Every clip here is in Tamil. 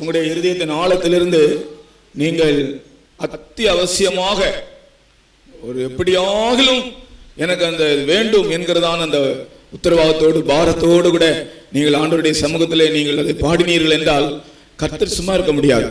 உங்களுடைய இருதயத்தின் ஆழத்திலிருந்து நீங்கள் அத்தியாவசியமாக ஒரு எப்படியாகிலும் எனக்கு அந்த வேண்டும் என்கிறதான அந்த உத்தரவாதத்தோடு பாரத்தோடு கூட நீங்கள் ஆண்டவருடைய சமூகத்திலே நீங்கள் அதை பாடினீர்கள் என்றால் கர்த்தர் சும்மா இருக்க முடியாது.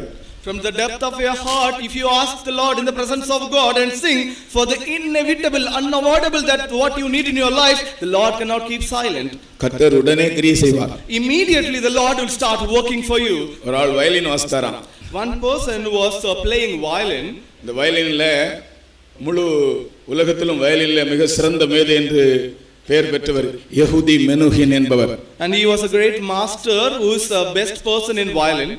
From the depth of your heart, if you ask the Lord in the presence of God and sing for the inevitable, unavoidable that what you need in your life, the Lord cannot keep silent. கர்த்தர் உடனே கிரியை செய்வார். Immediately the Lord will start working for you. ஒரு ஆள் வயலின் வாசித்தாராம். One person was playing violin. இந்த வயலின்ல முழு உலகத்திலும் வயலின்ல மிக சிறந்த மேதை என்று பெயர் பெற்றவர் யெஹூதி மெனுஹின் என்பவர். And he was a great master who is the best person in violin.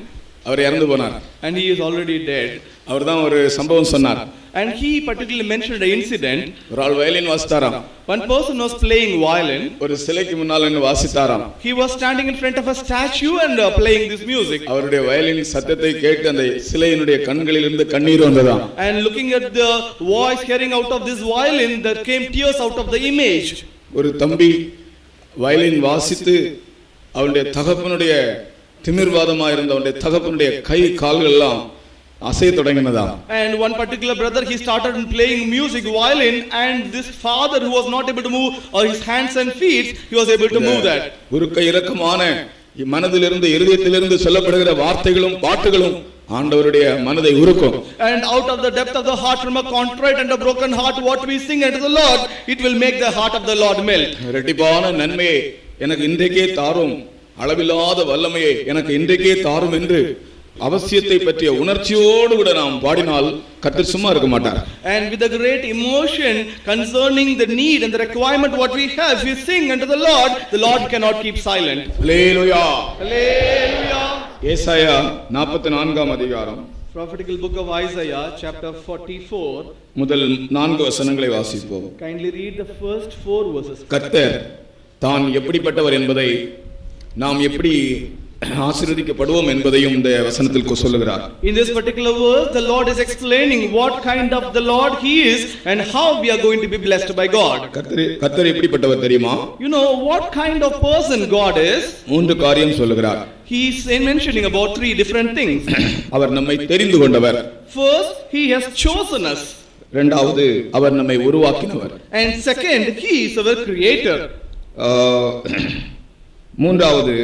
அவர் இறந்து போனார். And he is already dead. அவர் தான் ஒரு சம்பவம் சொன்னார். And he particularly mentioned an incident. ஒரு ஆள் வயலின் வாசித்தாராம். One person was playing violin. ஒரு சிலைக்கு முன்னால் நின்று வாசித்தாராம். He was standing in front of a statue and playing this music. அவருடைய வயலின் சத்தத்தை கேட்டு அந்த சிலையினுடைய கண்களிலிருந்து கண்ணீர் வந்ததாம். And looking at the voice hearing out of this violin, there came tears out of the image. ஒரு தம்பி வயலின் வாசித்து அவருடைய தகப்பனுடைய திமிர்வாதமா இருந்த அவருடைய தகப்பனுடைய கை கால்கள் எல்லாம் அசைய தொடங்கினதா. And one particular brother, he started playing music violin, and this father who was not able to move his hands and feet, he was able to move that. உருக்க இரக்கமான மனதிலிருந்து இருதயத்திலிருந்து சொல்லப்படுகிற வார்த்தைகளும் பாட்டுகளும் ஆண்டவருடைய மனதை உருக்கும். And out of the depth of the heart, from a contrite and a broken heart, what we sing unto the Lord, it will make the heart of the Lord melt. இரட்டிப்பான நன்மையை எனக்கு இன்றைக்கே தாரும், அளவில்லாத வல்லமையை எனக்கு இன்றைக்கே தாரும் என்று அவசியத்தை பற்றிய உணர்ச்சியோடு கூட நாம் பாடினால் கர்த்தர் சும்மா இருக்க மாட்டார். And with a great emotion concerning the need and the requirement what we have, we sing unto the Lord cannot keep silent. Hallelujah. Hallelujah. ஏசாயா 44ஆம் அதிகாரம், Prophetical book of Isaiah, chapter 44. முதல் 4 வசனங்களை வாசிப்போம். Kindly read the first 4 verses. கர்த்தர் தான் எப்படிப்பட்டவர் என்பதை நாம் எப்படி ஆசீர்வதிக்கப்படுவோம் என்பதையும் இந்த வசனத்தில் சொல்லுகிறார். In this particular verse, the Lord is explaining what kind of the Lord he is and how we are going to be blessed by God. கர்த்தர் எப்படிப்பட்டவர் தெரியுமா? You know what kind of person God is? 3 காரியம் சொல்லுகிறார். He is mentioning about 3 different things. அவர் நம்மை தெரிந்து கொண்டவர். First, he has chosen us. இரண்டாவது, அவர் நம்மை உருவாக்கினவர். And second, he is our creator. மூன்றாவது,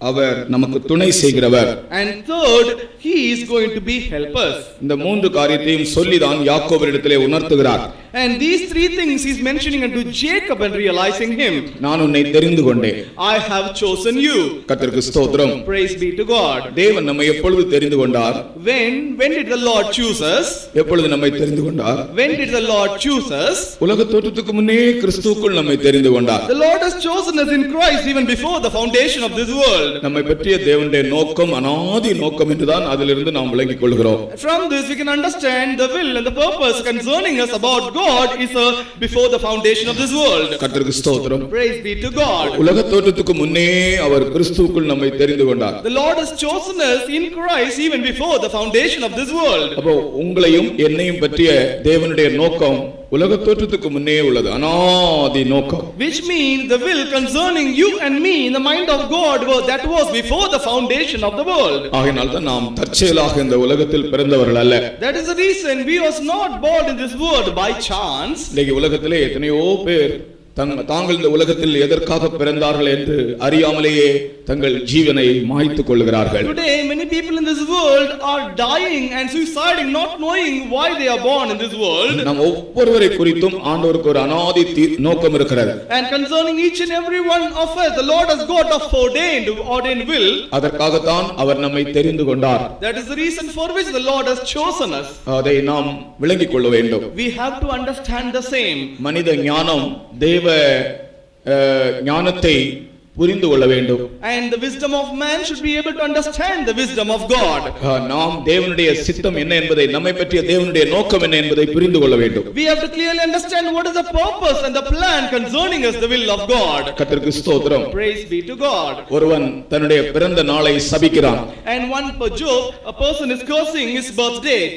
அவர் நமக்கு துணை செய்கிறவர். And third, he is going to be helpers. இந்த 3 காரியத்தையும் சொல்லிதான் யாக்கோபிடத்திலே உணர்த்துகிறார். And these 3 things he is mentioning unto Jacob and realizing him. நான் உன்னை தெரிந்து கொண்டேன். I have chosen you. கர்த்தருக்கு ஸ்தோத்திரம். Praise be to God. தேவன் நம்மை எப்பொழுது தெரிந்து கொண்டார்? When did the Lord choose us? எப்பொழுது நம்மை தெரிந்து கொண்டார்? When did the Lord choose us? உலக தோற்றத்துக்கு முன்னே கிறிஸ்துவுக்குள் நம்மை தெரிந்து கொண்டார். The Lord has chosen us in Christ even before the foundation of this world. நம்மை பற்றிய தேவனுடைய நோக்கம் அநாதி நோக்கம் என்றுதான் அதிலிருந்து நாம் விளங்கிக் கொள்கிறோம். From this we can understand the will and the purpose concerning us about God is before the foundation of this world. கர்த்தருக்கு ஸ்தோத்திரம். Praise be to God. உலக தோற்றத்துக்கு முன்னே அவர் கிறிஸ்துவுக்குள் நம்மை தெரிந்து கொண்டார். The Lord has chosen us in Christ even before the foundation of this world. அப்போ உங்களையும் என்னையும் பற்றிய தேவனுடைய நோக்கம் உலக தோற்றத்துக்கு முன்னே உள்ளது, அநாதி நோக்கம். Which means the will concerning you and me in the mind of God that was before the foundation of the world. ஆகையால் தான் நாம் தற்செயலாக இந்த உலகத்தில் பிறந்தவர்கள் அல்ல. That is the reason we was not born in this world by chance. இன்னைக்கு உலகத்திலே எத்தனையோ பேர் தாங்கள் இந்த உலகத்தில் எதற்காக பிறந்தார்கள் என்று அறியாமலேயே தங்கள் ஜீவனை மாய்த்துக் கொள்கிறார்கள். Today many people in this world are dying and suiciding not knowing why they are born in this world. நாம் ஒவ்வொருவரை குறித்தும் ஆண்டவருக்கு ஒரு அநாதி நோக்கம் இருக்கிறது. And concerning each and every one of us, the Lord has got a ordained will. அதற்காக தான் அவர் நம்மை தெரிந்து கொண்டார். That is the reason for which the Lord has chosen us. அதை நாம் விளங்கிக் கொள்ள வேண்டும். We have to understand the same. மனித ஞானம் தேவ ஞானத்தை புரிந்து கொள்ள வேண்டும். And the wisdom of man should be able to understand the wisdom of God. நாம் தேவனுடைய சித்தம் என்ன என்பதை, நம்மை பற்றிய தேவனுடைய நோக்கம் என்ன என்பதை புரிந்து கொள்ள வேண்டும். We have to clearly understand what is the purpose and the plan concerning us, the will of God. கர்த்தருக்கு ஸ்தோத்திரம். Praise be to God. ஒருவன் தன்னுடைய பிறந்த நாளை சபிக்கிறான். And one per Job, a person is cursing his birth date.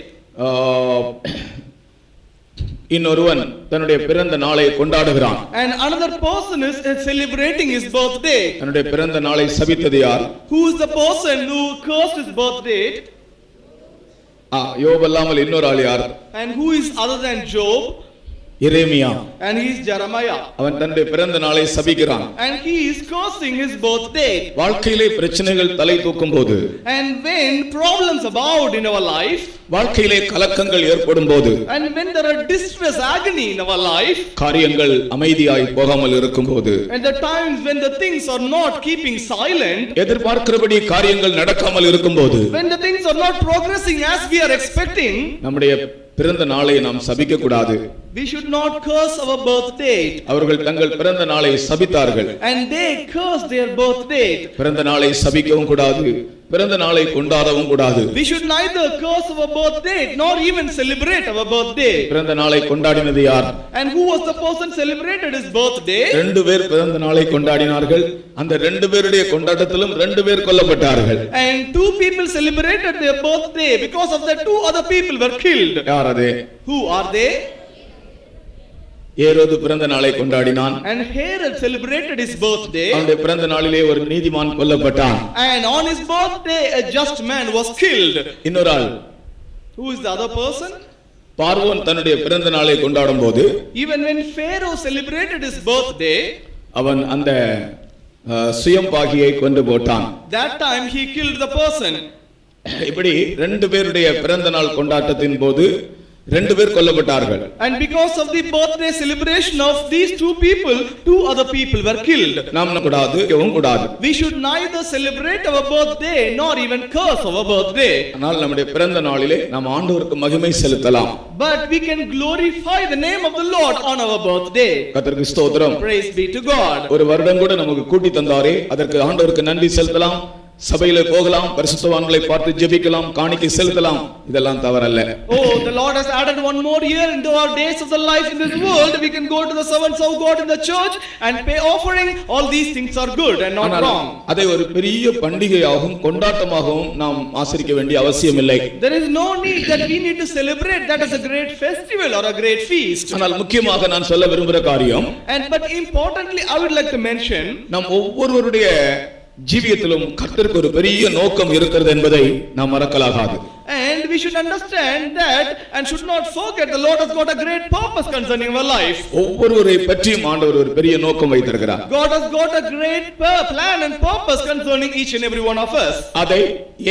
இன்னொருவன் தன்னுடைய பிறந்த நாளை கொண்டாடுகிறான். And another person is celebrating his birthday. தன்னுடைய பிறந்த நாளை சபித்தது யார்? Who is the person who cursed his birthday? யோப் அல்லாமல் இன்னொரு ஆள் யார்? And who is other than Job? Jeremiah. And he is Jeremiah. அவன் தன்னுடைய பிறந்த நாளை சபிக்கிறான். And he is cursing his birthday. வாழ்க்கையிலே பிரச்சனைகள் தலை தூக்கும்போது, and when problems abound in our life, வாழ்க்கையிலே கலக்கங்கள் ஏற்படும்போது, and when there are distress, agony in our life, காரியங்கள் அமைதியாய் போகாமல் இருக்கும்போது, and the times when the things are not keeping silent, எதிர்பார்க்கிறபடி காரியங்கள் நடக்காமல் இருக்கும்போது, when the things are not progressing as we are expecting, நம்முடைய பிறந்த நாளை நாம் சபிக்க கூடாது. we should not curse our birthday. அவர்கள் தங்கள் பிறந்த நாளை சபித்தார்கள். and they cursed their birthday. பிறந்த நாளை சபிக்கவும் கூடாது, பிறந்த நாளை கொண்டாடவும் கூடாது. we should neither curse our birthday nor even celebrate our birthday. பிறந்த நாளை கொண்டாடினது யார்? and who was the person celebrated his birthday? ரெண்டு பேர் பிறந்த நாளை கொண்டாடினார்கள். அந்த ரெண்டு பேருடைய கொண்டாட்டத்திலும் ரெண்டு பேர் கொல்லப்பட்டார்கள். and two people celebrated their birthday. Because of that, two other people were killed. யார் அது? who are they? ஏரோது பிறந்த நாளை கொண்டாடினான். and Herod celebrated his birthday. அவனுடைய பிறந்த நாளிலே ஒரு நீதிமான் கொல்லப்பட்டான். and on his birthday a just man was killed. இன்னொரு ஆள், who is the other person? பார்வோன் தன்னுடைய பிறந்த நாளை கொண்டாடும் போது, even when Pharaoh celebrated his birthday, அவன் அந்த சுயம்பாகியை கொண்டு போட்டான். that time he killed the person. இப்படி ரெண்டு பேருடைய பிறந்த நாள் கொண்டாட்டத்தின் போது ரெண்டு பேர் கொல்லப்பட்டார்கள். and because of the birthday celebration of these two people, two other people were killed. நாம் கூடாது. we should neither celebrate our birthday nor even curse our birthday. ஆனால் நம்முடைய பிறந்த நாளிலே நாம் ஆண்டவருக்கு மகிமை செலுத்தலாம். but we can glorify the name of the Lord on our birthday. கர்த்தருக்கு ஸ்தோத்திரம். praise be to God. ஒரு வருடம் கூட நமக்கு கூட்டி தந்தாரே, அதற்கு ஆண்டவருக்கு நன்றி செலுத்தலாம். சபையில போகலாம், பரிசுத்தவான்களை பார்த்து ஜெபிக்கலாம், காணிக்கை செலுத்தலாம். இதெல்லாம் தவறல்ல. oh, the Lord has added one more year into our days of the life in this world. We can go to the servants of God in the church and pay offering. All these things are good and not wrong. அதை ஒரு பெரிய பண்டிகையாகவும் கொண்டாட்டமாகவும் நாம் ஆசரிக்க வேண்டிய அவசியம் இல்லை. there is no need that we need to celebrate that as a great festival or a great feast. ஆனால் முக்கியமாக நான் சொல்ல விரும்புகிற காரியம், but importantly I would like to mention, நாம் ஒவ்வொருவருடைய ஜீவியத்திலும் கர்த்தருக்கு ஒரு பெரிய நோக்கம் இருக்கிறது என்பதை நாம் மறக்கலாகாது. and we should understand that and should not forget the Lord has got a great purpose concerning our life. ஒவ்வொருவரை பற்றியும் ஆண்டவர் ஒரு பெரிய நோக்கம் வைத்திருக்கிறார். God has got a great plan and purpose concerning each and every one of us. அதை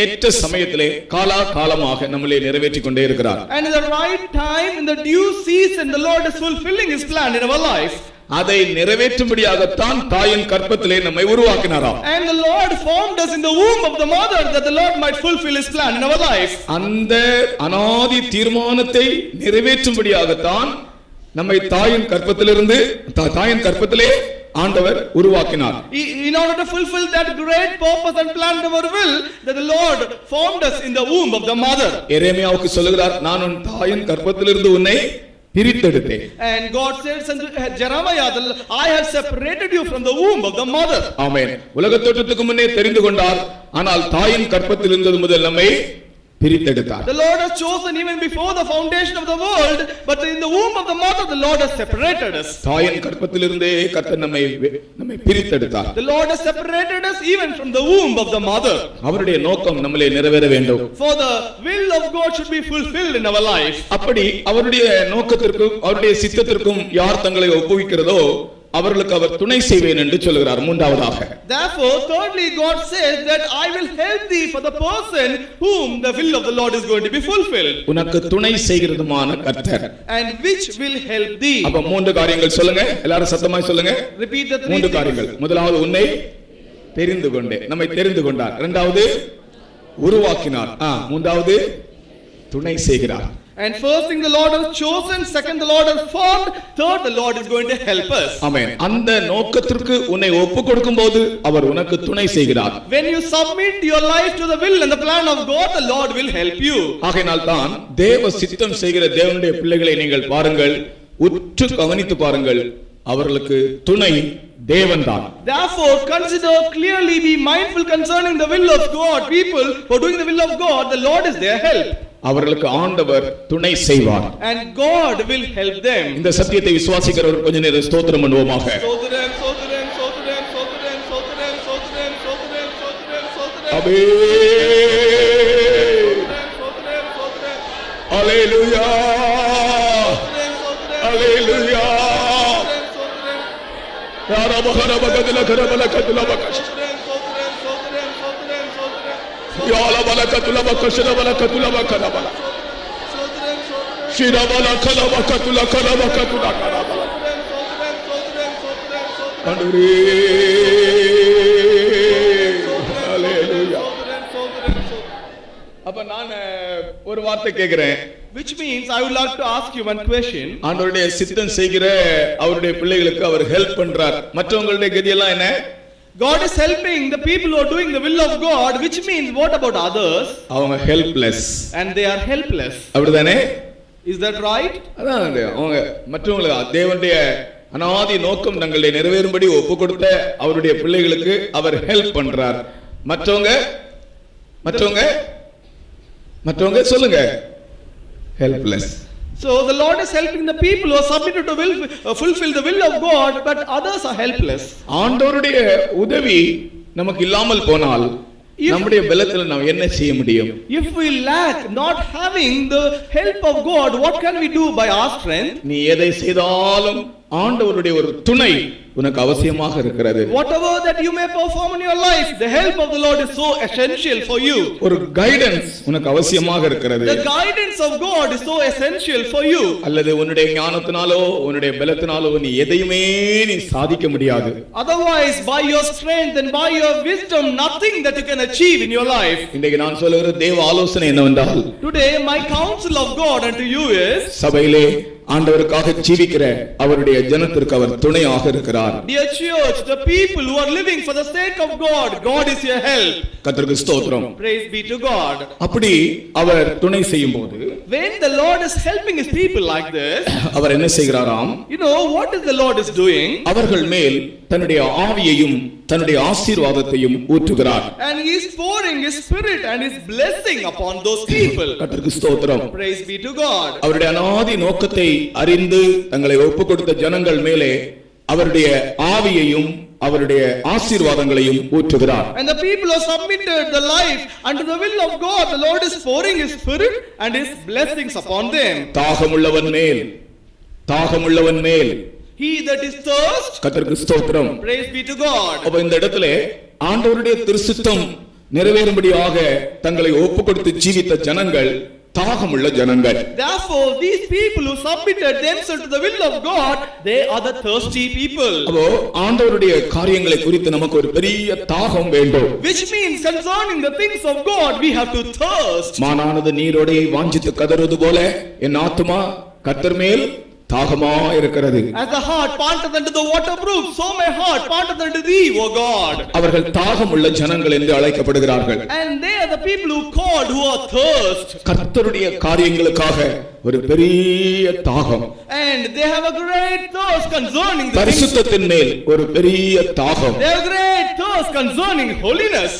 ஏற்ற சமயத்திலே காலமாக நம்மளே நிறைவேற்றிக் கொண்டே இருக்கிறார். and in the right time, in the due season, the Lord is fulfilling his plan in our life. அதை நிறைவேற்றும்படியாகத்தான் தாயின் கற்பத்திலே நம்மை உருவாக்கினாராம். and the Lord formed us in the womb of the mother that the Lord might fulfill his plan in our life. அந்த அநாதி தீர்மானத்தை நிறைவேற்றும்படியாகத்தான் நம்மை தாயின் கற்பத்திலே ஆண்டவர் உருவாக்கினார். in order to fulfill that great purpose and plan of our will, that the Lord formed us in the womb of the mother. எரேமியாவுக்கு சொல்லுகிறார், நான் உன் தாயின் கற்பத்திலிருந்து உன்னை பிரித்தெடுத்தேன். and God says unto Jeremiah, I have separated you from the womb of the mother. ஆமென். உலகத் தோற்றத்துக்கு முன்னே தெரிந்து கொண்டார், ஆனால் தாயின் கற்பத்தில் இருந்தது முதல் நம்மை பிரித்தெடுத்தார். the Lord has chosen even before the foundation of the world, but in the womb of the mother the Lord has separated us. தாயின் கற்பத்திலிருந்தே கர்த்தர் நம்மை பிரித்தெடுத்தார். the Lord has separated us even from the womb of the mother. அவருடைய நோக்கம் நம்மளே நிறைவேற வேண்டும். for the will of God should be fulfilled in our life. அப்படி அவருடைய நோக்கத்திற்கும் அவருடைய சித்தத்திற்கும் யார் தங்களை ஒப்புவிக்கிறதோ அவர்களுக்கு அவர் துணை செய்வேன் என்று சொல்கிறார். மூன்றாவதாக, therefore thirdly God says that I will help thee for the person whom the will of the Lord is going to be fulfilled. உனக்கு துணை செய்கிறதுமான கர்த்தர். and which will help thee. அப்ப மூன்று காரியங்கள் சொல்லுங்க, எல்லாரும் சத்தமாய் சொல்லுங்க. repeat the three மூன்று காரியங்கள். முதலாவது, உன்னை தெரிந்து கொண்டே, நம்மை தெரிந்து கொண்டார். இரண்டாவது, உருவாக்கினார். மூன்றாவது, துணை செய்கிறார். and first thing, the Lord has chosen. Second, the Lord has formed. Third, the Lord is going to help us. ஆமென். அந்த நோக்கத்திற்கு உன்னை ஒப்பு கொடுக்கும்போது அவர் உனக்கு துணை செய்கிறார். when you submit your life to the will and the plan of God, the Lord will help you. ஆகையால் தான் தேவ சித்தம் செய்கிற தேவனுடைய பிள்ளைகளை நீங்கள் பாருங்கள், உற்று கவனித்து பாருங்கள், அவர்களுக்கு துணை தேவன்தான். therefore consider clearly, be mindful concerning the will of God. People who are doing the will of God, the Lord is their help. அவர்களுக்கு ஆண்டவர் துணை செய்வார். And God will help them. இந்த சத்தியத்தை விசுவாசிக்கிறவர் கொஞ்ச நேரம் ஸ்தோத்திரம் பண்ணுவோமாக. Sotharam, sotharam, sotharam, sotharam, sotharam, sotharam, sotharam, sotharam, sotharam. ஆமென். ஹalleluya. ஹalleluya. யாரபகர பகதல கரபல கதுல பகஷ. யால பல கதுல பகஷர பல கதுல பகரபல. ஷிரபல கலப கதுல கலப கதுல கலபல. ஆண்டவரே. ஹalleluya. அப்ப நான் ஒரு வார்த்தை கேக்குறேன். Which means I would like to ask you one question. ஆண்டவருடைய சித்தம் செய்கிற அவருடைய பிள்ளைகளுக்கு அவர் ஹெல்ப் பண்றார். மற்றவங்களுடைய கதி எல்லாம் என்ன? God is helping the people who are doing the will of God, which means what about others? அவங்க helpless. And they are helpless. அப்படிதானே? Is that right? அதான் அவங்க மற்றவங்களுக்கு தேவனுடைய அநாதி நோக்கம் தங்களுடைய நிறைவேறும்படி ஒப்பு கொடுத்த அவருடைய பிள்ளைகளுக்கு அவர் ஹெல்ப் பண்றார். மற்றவங்க சொல்லுங்க. helpless. So the Lord is helping the people who are submitted to fulfill the will of God, but others are helpless. ஆண்டவருடைய உதவி நமக்கு இல்லாமல் போனால் நம்முடைய பலத்தில் நாம் என்ன செய்ய முடியும்? If we lack not having the help of God, what can we do by our strength? நீ எதை செய்தாலும் ஆண்டவருடைய ஒரு துணை உனக்கு அவசியமாக இருக்கிறது. Whatever that you may perform in your life, the help of the Lord is so essential for you. ஒரு கைடன்ஸ் உனக்கு அவசியமாக இருக்கிறது. The guidance of God is so essential for you. அல்லது உன்னுடைய ஞானத்தினாலோ உன்னுடைய பலத்தினாலோ நீ எதையுமே நீ சாதிக்க முடியாது. Otherwise, by your strength and by your wisdom, nothing that you can achieve in your life. இன்றைக்கு நான் சொல்லுகிற தேவ ஆலோசனை என்னவென்றால், Today my counsel of God unto you is, சபையிலே ஆண்டவருக்காக ஜீவிக்கிற அவருடைய ஜனத்திற்கு அவர் துணையாக இருக்கிறார். Dear church, the people who are living for the sake of God, God is your help. கர்த்தருக்கு ஸ்தோத்திரம். Praise be to God. அப்படி அவர் துணை செய்யும்போது, When the Lord is helping his people like this, அவர் என்ன செய்கிறாராம்? you know what is the Lord is doing? அவர்கள் மேல் தன்னுடைய ஆவியையும் தன்னுடைய ஆசீர்வாதத்தையும் ஊற்றுகிறார். And he is pouring his spirit and his blessing upon those people. கர்த்தருக்கு ஸ்தோத்திரம். Praise be to God. அவருடைய அநாதி நோக்கத்தை அறிந்து தங்களை ஒப்புக் கொடுத்த ஜனங்கள் மேலே அவருடைய ஆவியையும் அவருடைய ஆசீர்வாதங்களையும் ஊற்றுகிறார். And the people who submitted the life unto the will of God, the Lord is pouring his spirit and his blessings upon them. தாகமுள்ளவன் மேல் He that is thirst, கர்த்தருக்கு ஸ்தோத்திரம். praise be to God. அப்ப இந்த இடத்துல ஆண்டவருடைய திருச்சித்தம் நிறைவேறும்படியாக தங்களை ஒப்புக் கொடுத்து ஜீவித்த ஜனங்கள் தாகமுள்ள ஜனங்கள். Therefore these people who submitted themselves to the will of God, they are the thirsty people. அப்போ ஆண்டவருடைய காரியங்களை குறித்து நமக்கு ஒரு பெரிய தாகம் வேண்டும். Which means concerning the things of God we have to thirst. மானானது நீரோடையை வாஞ்சித்து கதறுவது போல என் ஆத்துமா கர்த்தர் மேல் தாகமா இருக்கிறது. As the heart panteth unto the water brook, so my heart panteth unto thee, O God. அவர்கள் தாகமுள்ள ஜனங்கள் என்று அழைக்கப்படுகிறார்கள். And they are the people who called who are thirst. கர்த்தருடைய காரியங்களுக்காக ஒரு பெரிய தாகம். And they have a great thirst concerning the things. பரிசுத்தத்தின் மேல் ஒரு பெரிய தாகம். They have a great thirst concerning holiness.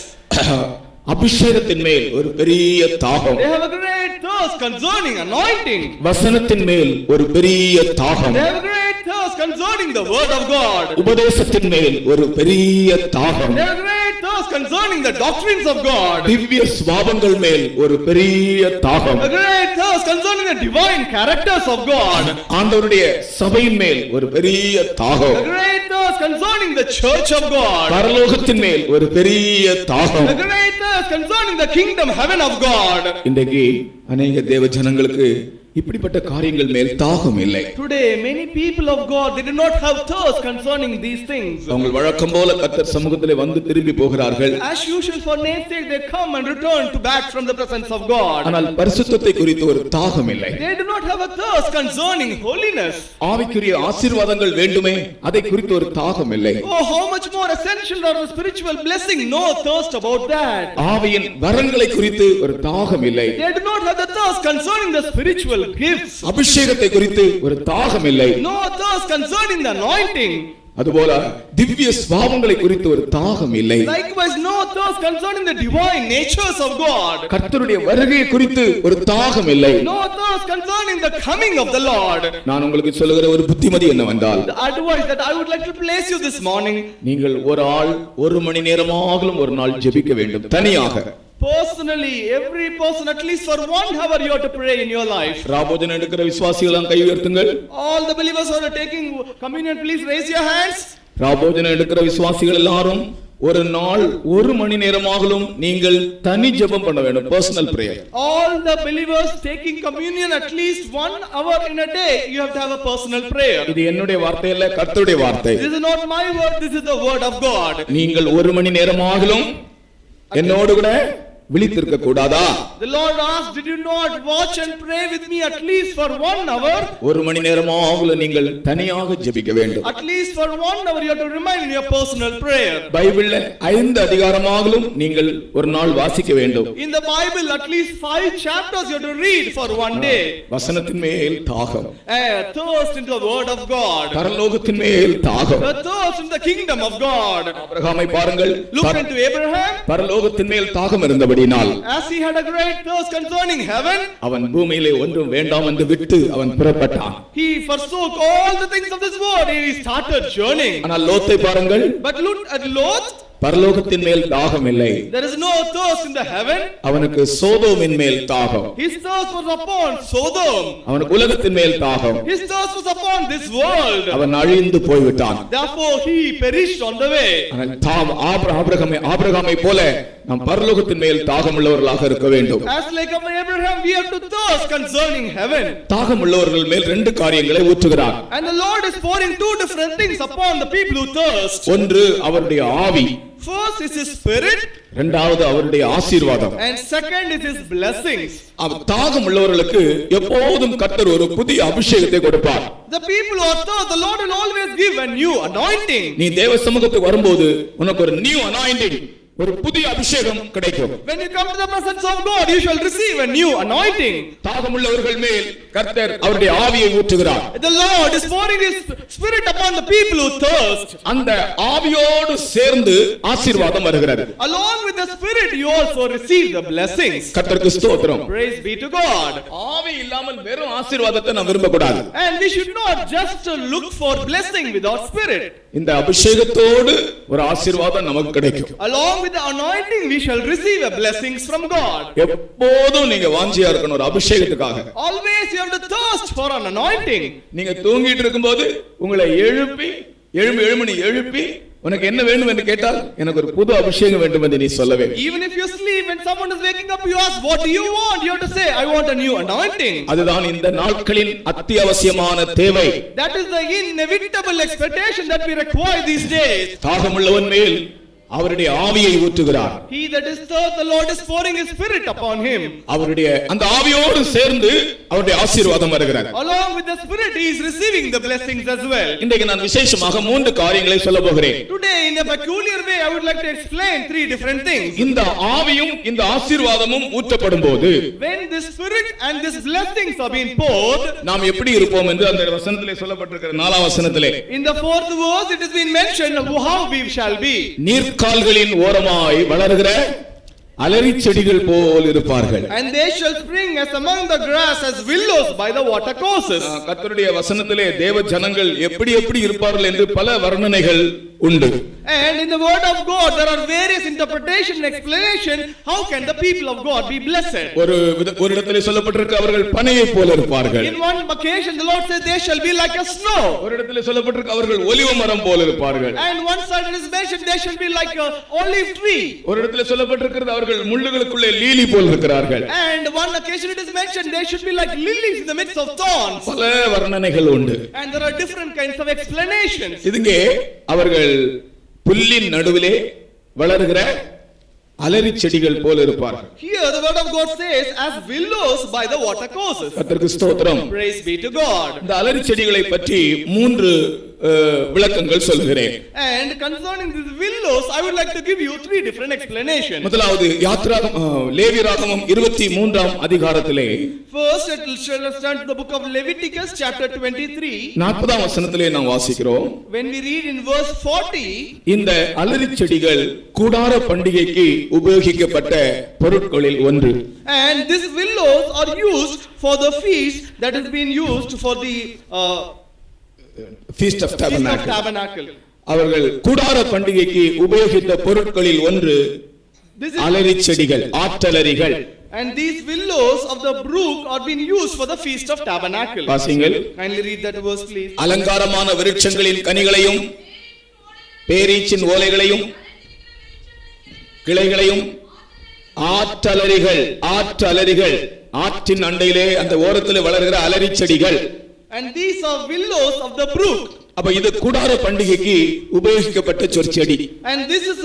அபிஷேகத்தின் மேல் ஒரு பெரிய தாகம். They have a great thirst concerning anointing. வசனத்தின் மேல் ஒரு பெரிய தாகம். They have a great thirst concerning the word of God. உபதேசத்தின் மேல் ஒரு பெரிய தாகம். They have a great thirst concerning the doctrines of God. திவ்ய சுபாவங்கள் மேல் ஒரு பெரிய தாகம். A great thirst concerning the divine characters of God. ஆண்டவருடைய சபையின் மேல் ஒரு பெரிய தாகம். A great thirst concerning the church of God. பரலோகத்தின் மேல் ஒரு பெரிய தாகம். A great thirst concerning the kingdom heaven of God. இன்றைக்கு அநேக தேவ ஜனங்களுக்கு இப்படிப்பட்ட காரியங்கள் மேல் தாகம் இல்லை. Today many people of God, they do not have thirst concerning these things. அவங்க வழக்கம் போல கர்த்தர் சமூகத்திலே வந்து திரும்பி போகிறார்கள். As usual for namesake they come and return to back from the presence of God. ஆனால் பரிசுத்தத்தை குறித்து ஒரு தாகம் இல்லை. They do not have a thirst concerning holiness. ஆவிக்குரிய ஆசீர்வாதங்கள் வேண்டுமே, அதை குறித்து ஒரு தாகம் இல்லை. Oh, how much more essential are the spiritual blessing, no thirst about that. ஆவியின் வரங்களை குறித்து ஒரு தாகம் இல்லை. They do not have the thirst concerning the spiritual gifts. அபிஷேகத்தை குறித்து ஒரு தாகம் இல்லை. No thirst concerning the anointing. அதுபோல திவ்ய சுபாவங்களை குறித்து ஒரு தாகம் இல்லை. Likewise, no thirst concerning the divine natures of God. கர்த்தருடைய வருகை குறித்து ஒரு தாகம் இல்லை. No thirst concerning the coming of the Lord. நான் உங்களுக்கு சொல்லுகிற ஒரு புத்திமதி என்னவென்றால், The advice that I would like to place you this morning, நீங்கள் ஒரு ஆள் ஒரு மணி நேரமாகலும் ஒரு நாள் ஜெபிக்க வேண்டும் தனியாக. personally, every person at least for 1 hour you have to pray in your life. ராபோஜனம் எடுக்கிற விசுவாசிகள் கை உயர்த்துங்கள். All the believers who are taking communion, please raise your hands. ராபோஜனம் எடுக்கிற விசுவாசிகள் எல்லாரும் ஒரு நாள் ஒரு மணி நேரமாகலும் நீங்கள் தனி ஜெபம் பண்ண வேண்டும், personal prayer. All the believers taking communion at least 1 hour in a day, you have to have a personal prayer. இது என்னுடைய வார்த்தை அல்ல, கர்த்தருடைய வார்த்தை. This is not my word, this is the word of God. நீங்கள் ஒரு மணி நேரமாகலும் என்னோடு கூட விழித்திருக்க கூடாதா? The Lord asked, did you not watch and pray with me at least for 1 hour? ஒரு மணி நேரமாகலும் நீங்கள் தனியாக ஜெபிக்க வேண்டும். At least for 1 hour you have to remain in your personal prayer. பைபிள்ல 5 அதிகாரமாகலும் நீங்கள் ஒரு நாள் வாசிக்க வேண்டும். In the Bible at least 5 chapters you have to read for 1 day. வசனத்தின் மேல் தாகம், A thirst into the word of God. பரலோகத்தின் மேல் தாகம். A thirst in the kingdom of God. ஆபிரகாமை பாருங்கள். Look into Abraham. பரலோகத்தின் மேல் தாகம் இருந்தபடியால் As he had a great thirst concerning heaven, அவன் பூமியிலே ஒன்றும் வேண்டாம் என்று விட்டு அவன் புறப்பட்டான். he forsook all the things of this world. He started journeying. ஆனால் லோத்தை பாருங்கள். But look at Lot. பரலோகத்தின் மேல் தாகம் இல்லை. There is no thirst in the heaven. அவனுக்கு சோதோமின் மேல் தாகம். His thirst was upon Sodom. அவனுக்கு உலகத்தின் மேல் தாகம். His thirst was upon this world. அவன் அழிந்து போய்விட்டான். Therefore he perished on the way. ஆனால் தாம் ஆபிரகாமை போல நாம் பரலோகத்தின் மேல் தாகம் உள்ளவர்களாக இருக்க வேண்டும். As like of Abraham, we have to thirst concerning heaven. தாகம் உள்ளவர்கள் மேல் 2 காரியங்களை ஊற்றுகிறார். And the Lord is pouring 2 different things upon the people who thirst. ஒன்று அவருடைய ஆவி, First is his spirit, இரண்டாவது அவருடைய ஆசீர்வாதம். and second is his blessings. தாகம் உள்ளவர்களுக்கு எப்போதும் கர்த்தர் ஒரு புதிய அபிஷேகத்தை கொடுப்பார். The people who are thirst, the Lord will always give a new anointing. நீ தேவ சமூகத்துக்கு வரும்போது உனக்கு ஒரு நியூ அனாயிண்டிங், ஒரு புதிய அபிஷேகம் கிடைக்கும். When you come to the presence of God, you shall receive a new anointing. தாகம் உள்ளவர்கள் மேல் கர்த்தர் அவருடைய ஆவியை ஊற்றுகிறார். The Lord is pouring his spirit upon the people who thirst. அந்த ஆவியோடு சேர்ந்து ஆசீர்வாதம் வருகிறது. Along with the spirit, you also receive the blessings. கர்த்தருக்கு ஸ்தோத்திரம். Praise be to God. ஆவி இல்லாமல் வெறும் ஆசீர்வாதத்தை நாம் விரும்பக்கூடாது. And we should not just look for blessing without spirit. இந்த அபிஷேகத்தோடு ஒரு ஆசீர்வாதம் நமக்கு கிடைக்கும். Along with the anointing, we shall receive a blessings from God. எப்போதும் நீங்க வாஞ்சியா இருக்கணும் ஒரு அபிஷேகத்துக்காக. Always you have to thirst for an anointing. நீங்க தூங்கிட்டு இருக்கும்போது உங்களை எழுப்பி உனக்கு என்ன வேண்டும் என்று கேட்டால் எனக்கு ஒரு புது அபிஷேகம் வேண்டும் என்று நீ சொல்லவே. Even if you sleep, when someone is waking up, you ask, what do you want? You have to say, I want a new anointing. அதுதான் இந்த நாட்களின் அத்தியாவசியமான தேவை. That is the inevitable expectation that we require these days. தாகமுள்ளவன் மேல் அவருடைய ஆவியை ஊற்றுகிறார். He that is thirst, the Lord is pouring his spirit upon him. அவருடைய அந்த ஆவியோடு சேர்ந்து அவருடைய ஆசீர்வாதம் வருகிறது. Along with the spirit, he is receiving the blessings as well. இன்றைக்கு நான் விசேஷமாக 3 காரியங்களை சொல்ல போகிறேன். Today, in a peculiar way, I would like to explain 3 different things. இந்த ஆவியும் இந்த ஆசீர்வாதமும் ஊற்றப்படும்போது, When this spirit and this blessings are being poured, நாம் எப்படி இருப்போம் என்று அந்த வசனத்திலே சொல்லப்பட்டிருக்கிற 4ஆம் வசனத்திலே, in the 4th verse, it has been mentioned how we shall be. கால்களின் ஓரமாய் வளருகிற அலரி செடிகள் போல் இருப்பார்கள். And they shall spring as among the grass as willows by the water courses. கர்த்தருடைய வசனத்திலே தேவ ஜனங்கள் எப்படி இருப்பார்கள் என்று பல வர்ணனைகள் உண்டு. And in the word of God there are various interpretation and explanation how can the people of God be blessed. ஒரு இடத்திலே சொல்லப்பட்டிருக்கு அவர்கள் பனையை போல இருப்பார்கள். In one occasion the Lord said they shall be like a snow. ஒரு இடத்திலே சொல்லப்பட்டிருக்கு அவர்கள் ஒலிவ மரம் போல இருப்பார்கள். And one side it is mentioned they shall be like a olive tree. ஒரு இடத்திலே சொல்லப்பட்டிருக்கிறது அவர்கள் முள்ளுகளுக்குள்ளே லீலி போல் இருக்கிறார்கள். And one occasion it is mentioned they should be like lilies in the midst of thorns. பல வர்ணனைகள் உண்டு. And there are different kinds of explanations. இதுங்கே அவர்கள் புல்லின் நடுவிலே வளருகிற அலரி செடிகள் போல இருப்பார்கள். Here the word of God says as willows by the water courses. கர்த்தருக்கு ஸ்தோத்திரம். Praise be to God. இந்த அலரி செடிகளை பற்றி 3 விளக்கங்கள் சொல்கிறேன். And concerning these willows, I would like to give you 3 different explanations. முதலாவது லேவியராகமம் 23ஆம் அதிகாரத்திலே First, it will understand the book of Leviticus chapter 23. 40ஆம் வசனத்திலே நாம் வாசிக்கிறோம். When we read in verse 40, இந்த அலரி செடிகள் கூடார பண்டிகைக்கு உபயோகிக்கப்பட்ட பொருட்களில் ஒன்று. And these willows are used for the feast that has been used for the Feast of Tabernacle. அவர்கள் கூடார பண்டிகைக்கு உபயோகித்த பொருட்களில் ஒன்று அலரி செடிகள், ஆற்றலரிகள். And these willows of the brook are being used for the Feast of Tabernacle. வாசிங்கள். Kindly read that verse, please. அலங்காரமான விருட்சங்களின் கனிகளையும் பேரீச்சின் ஓலைகளையும் கிளைகளையும் ஆற்றலரிகள் ஆற்றின் அண்டையிலே அந்த ஓரத்திலே வளர்கிற அலரி செடிகள். And these are willows of the brook. அப்ப இது கூடார பண்டிகைக்கு உபயோகிக்கப்பட்ட சொற்செடி. And this is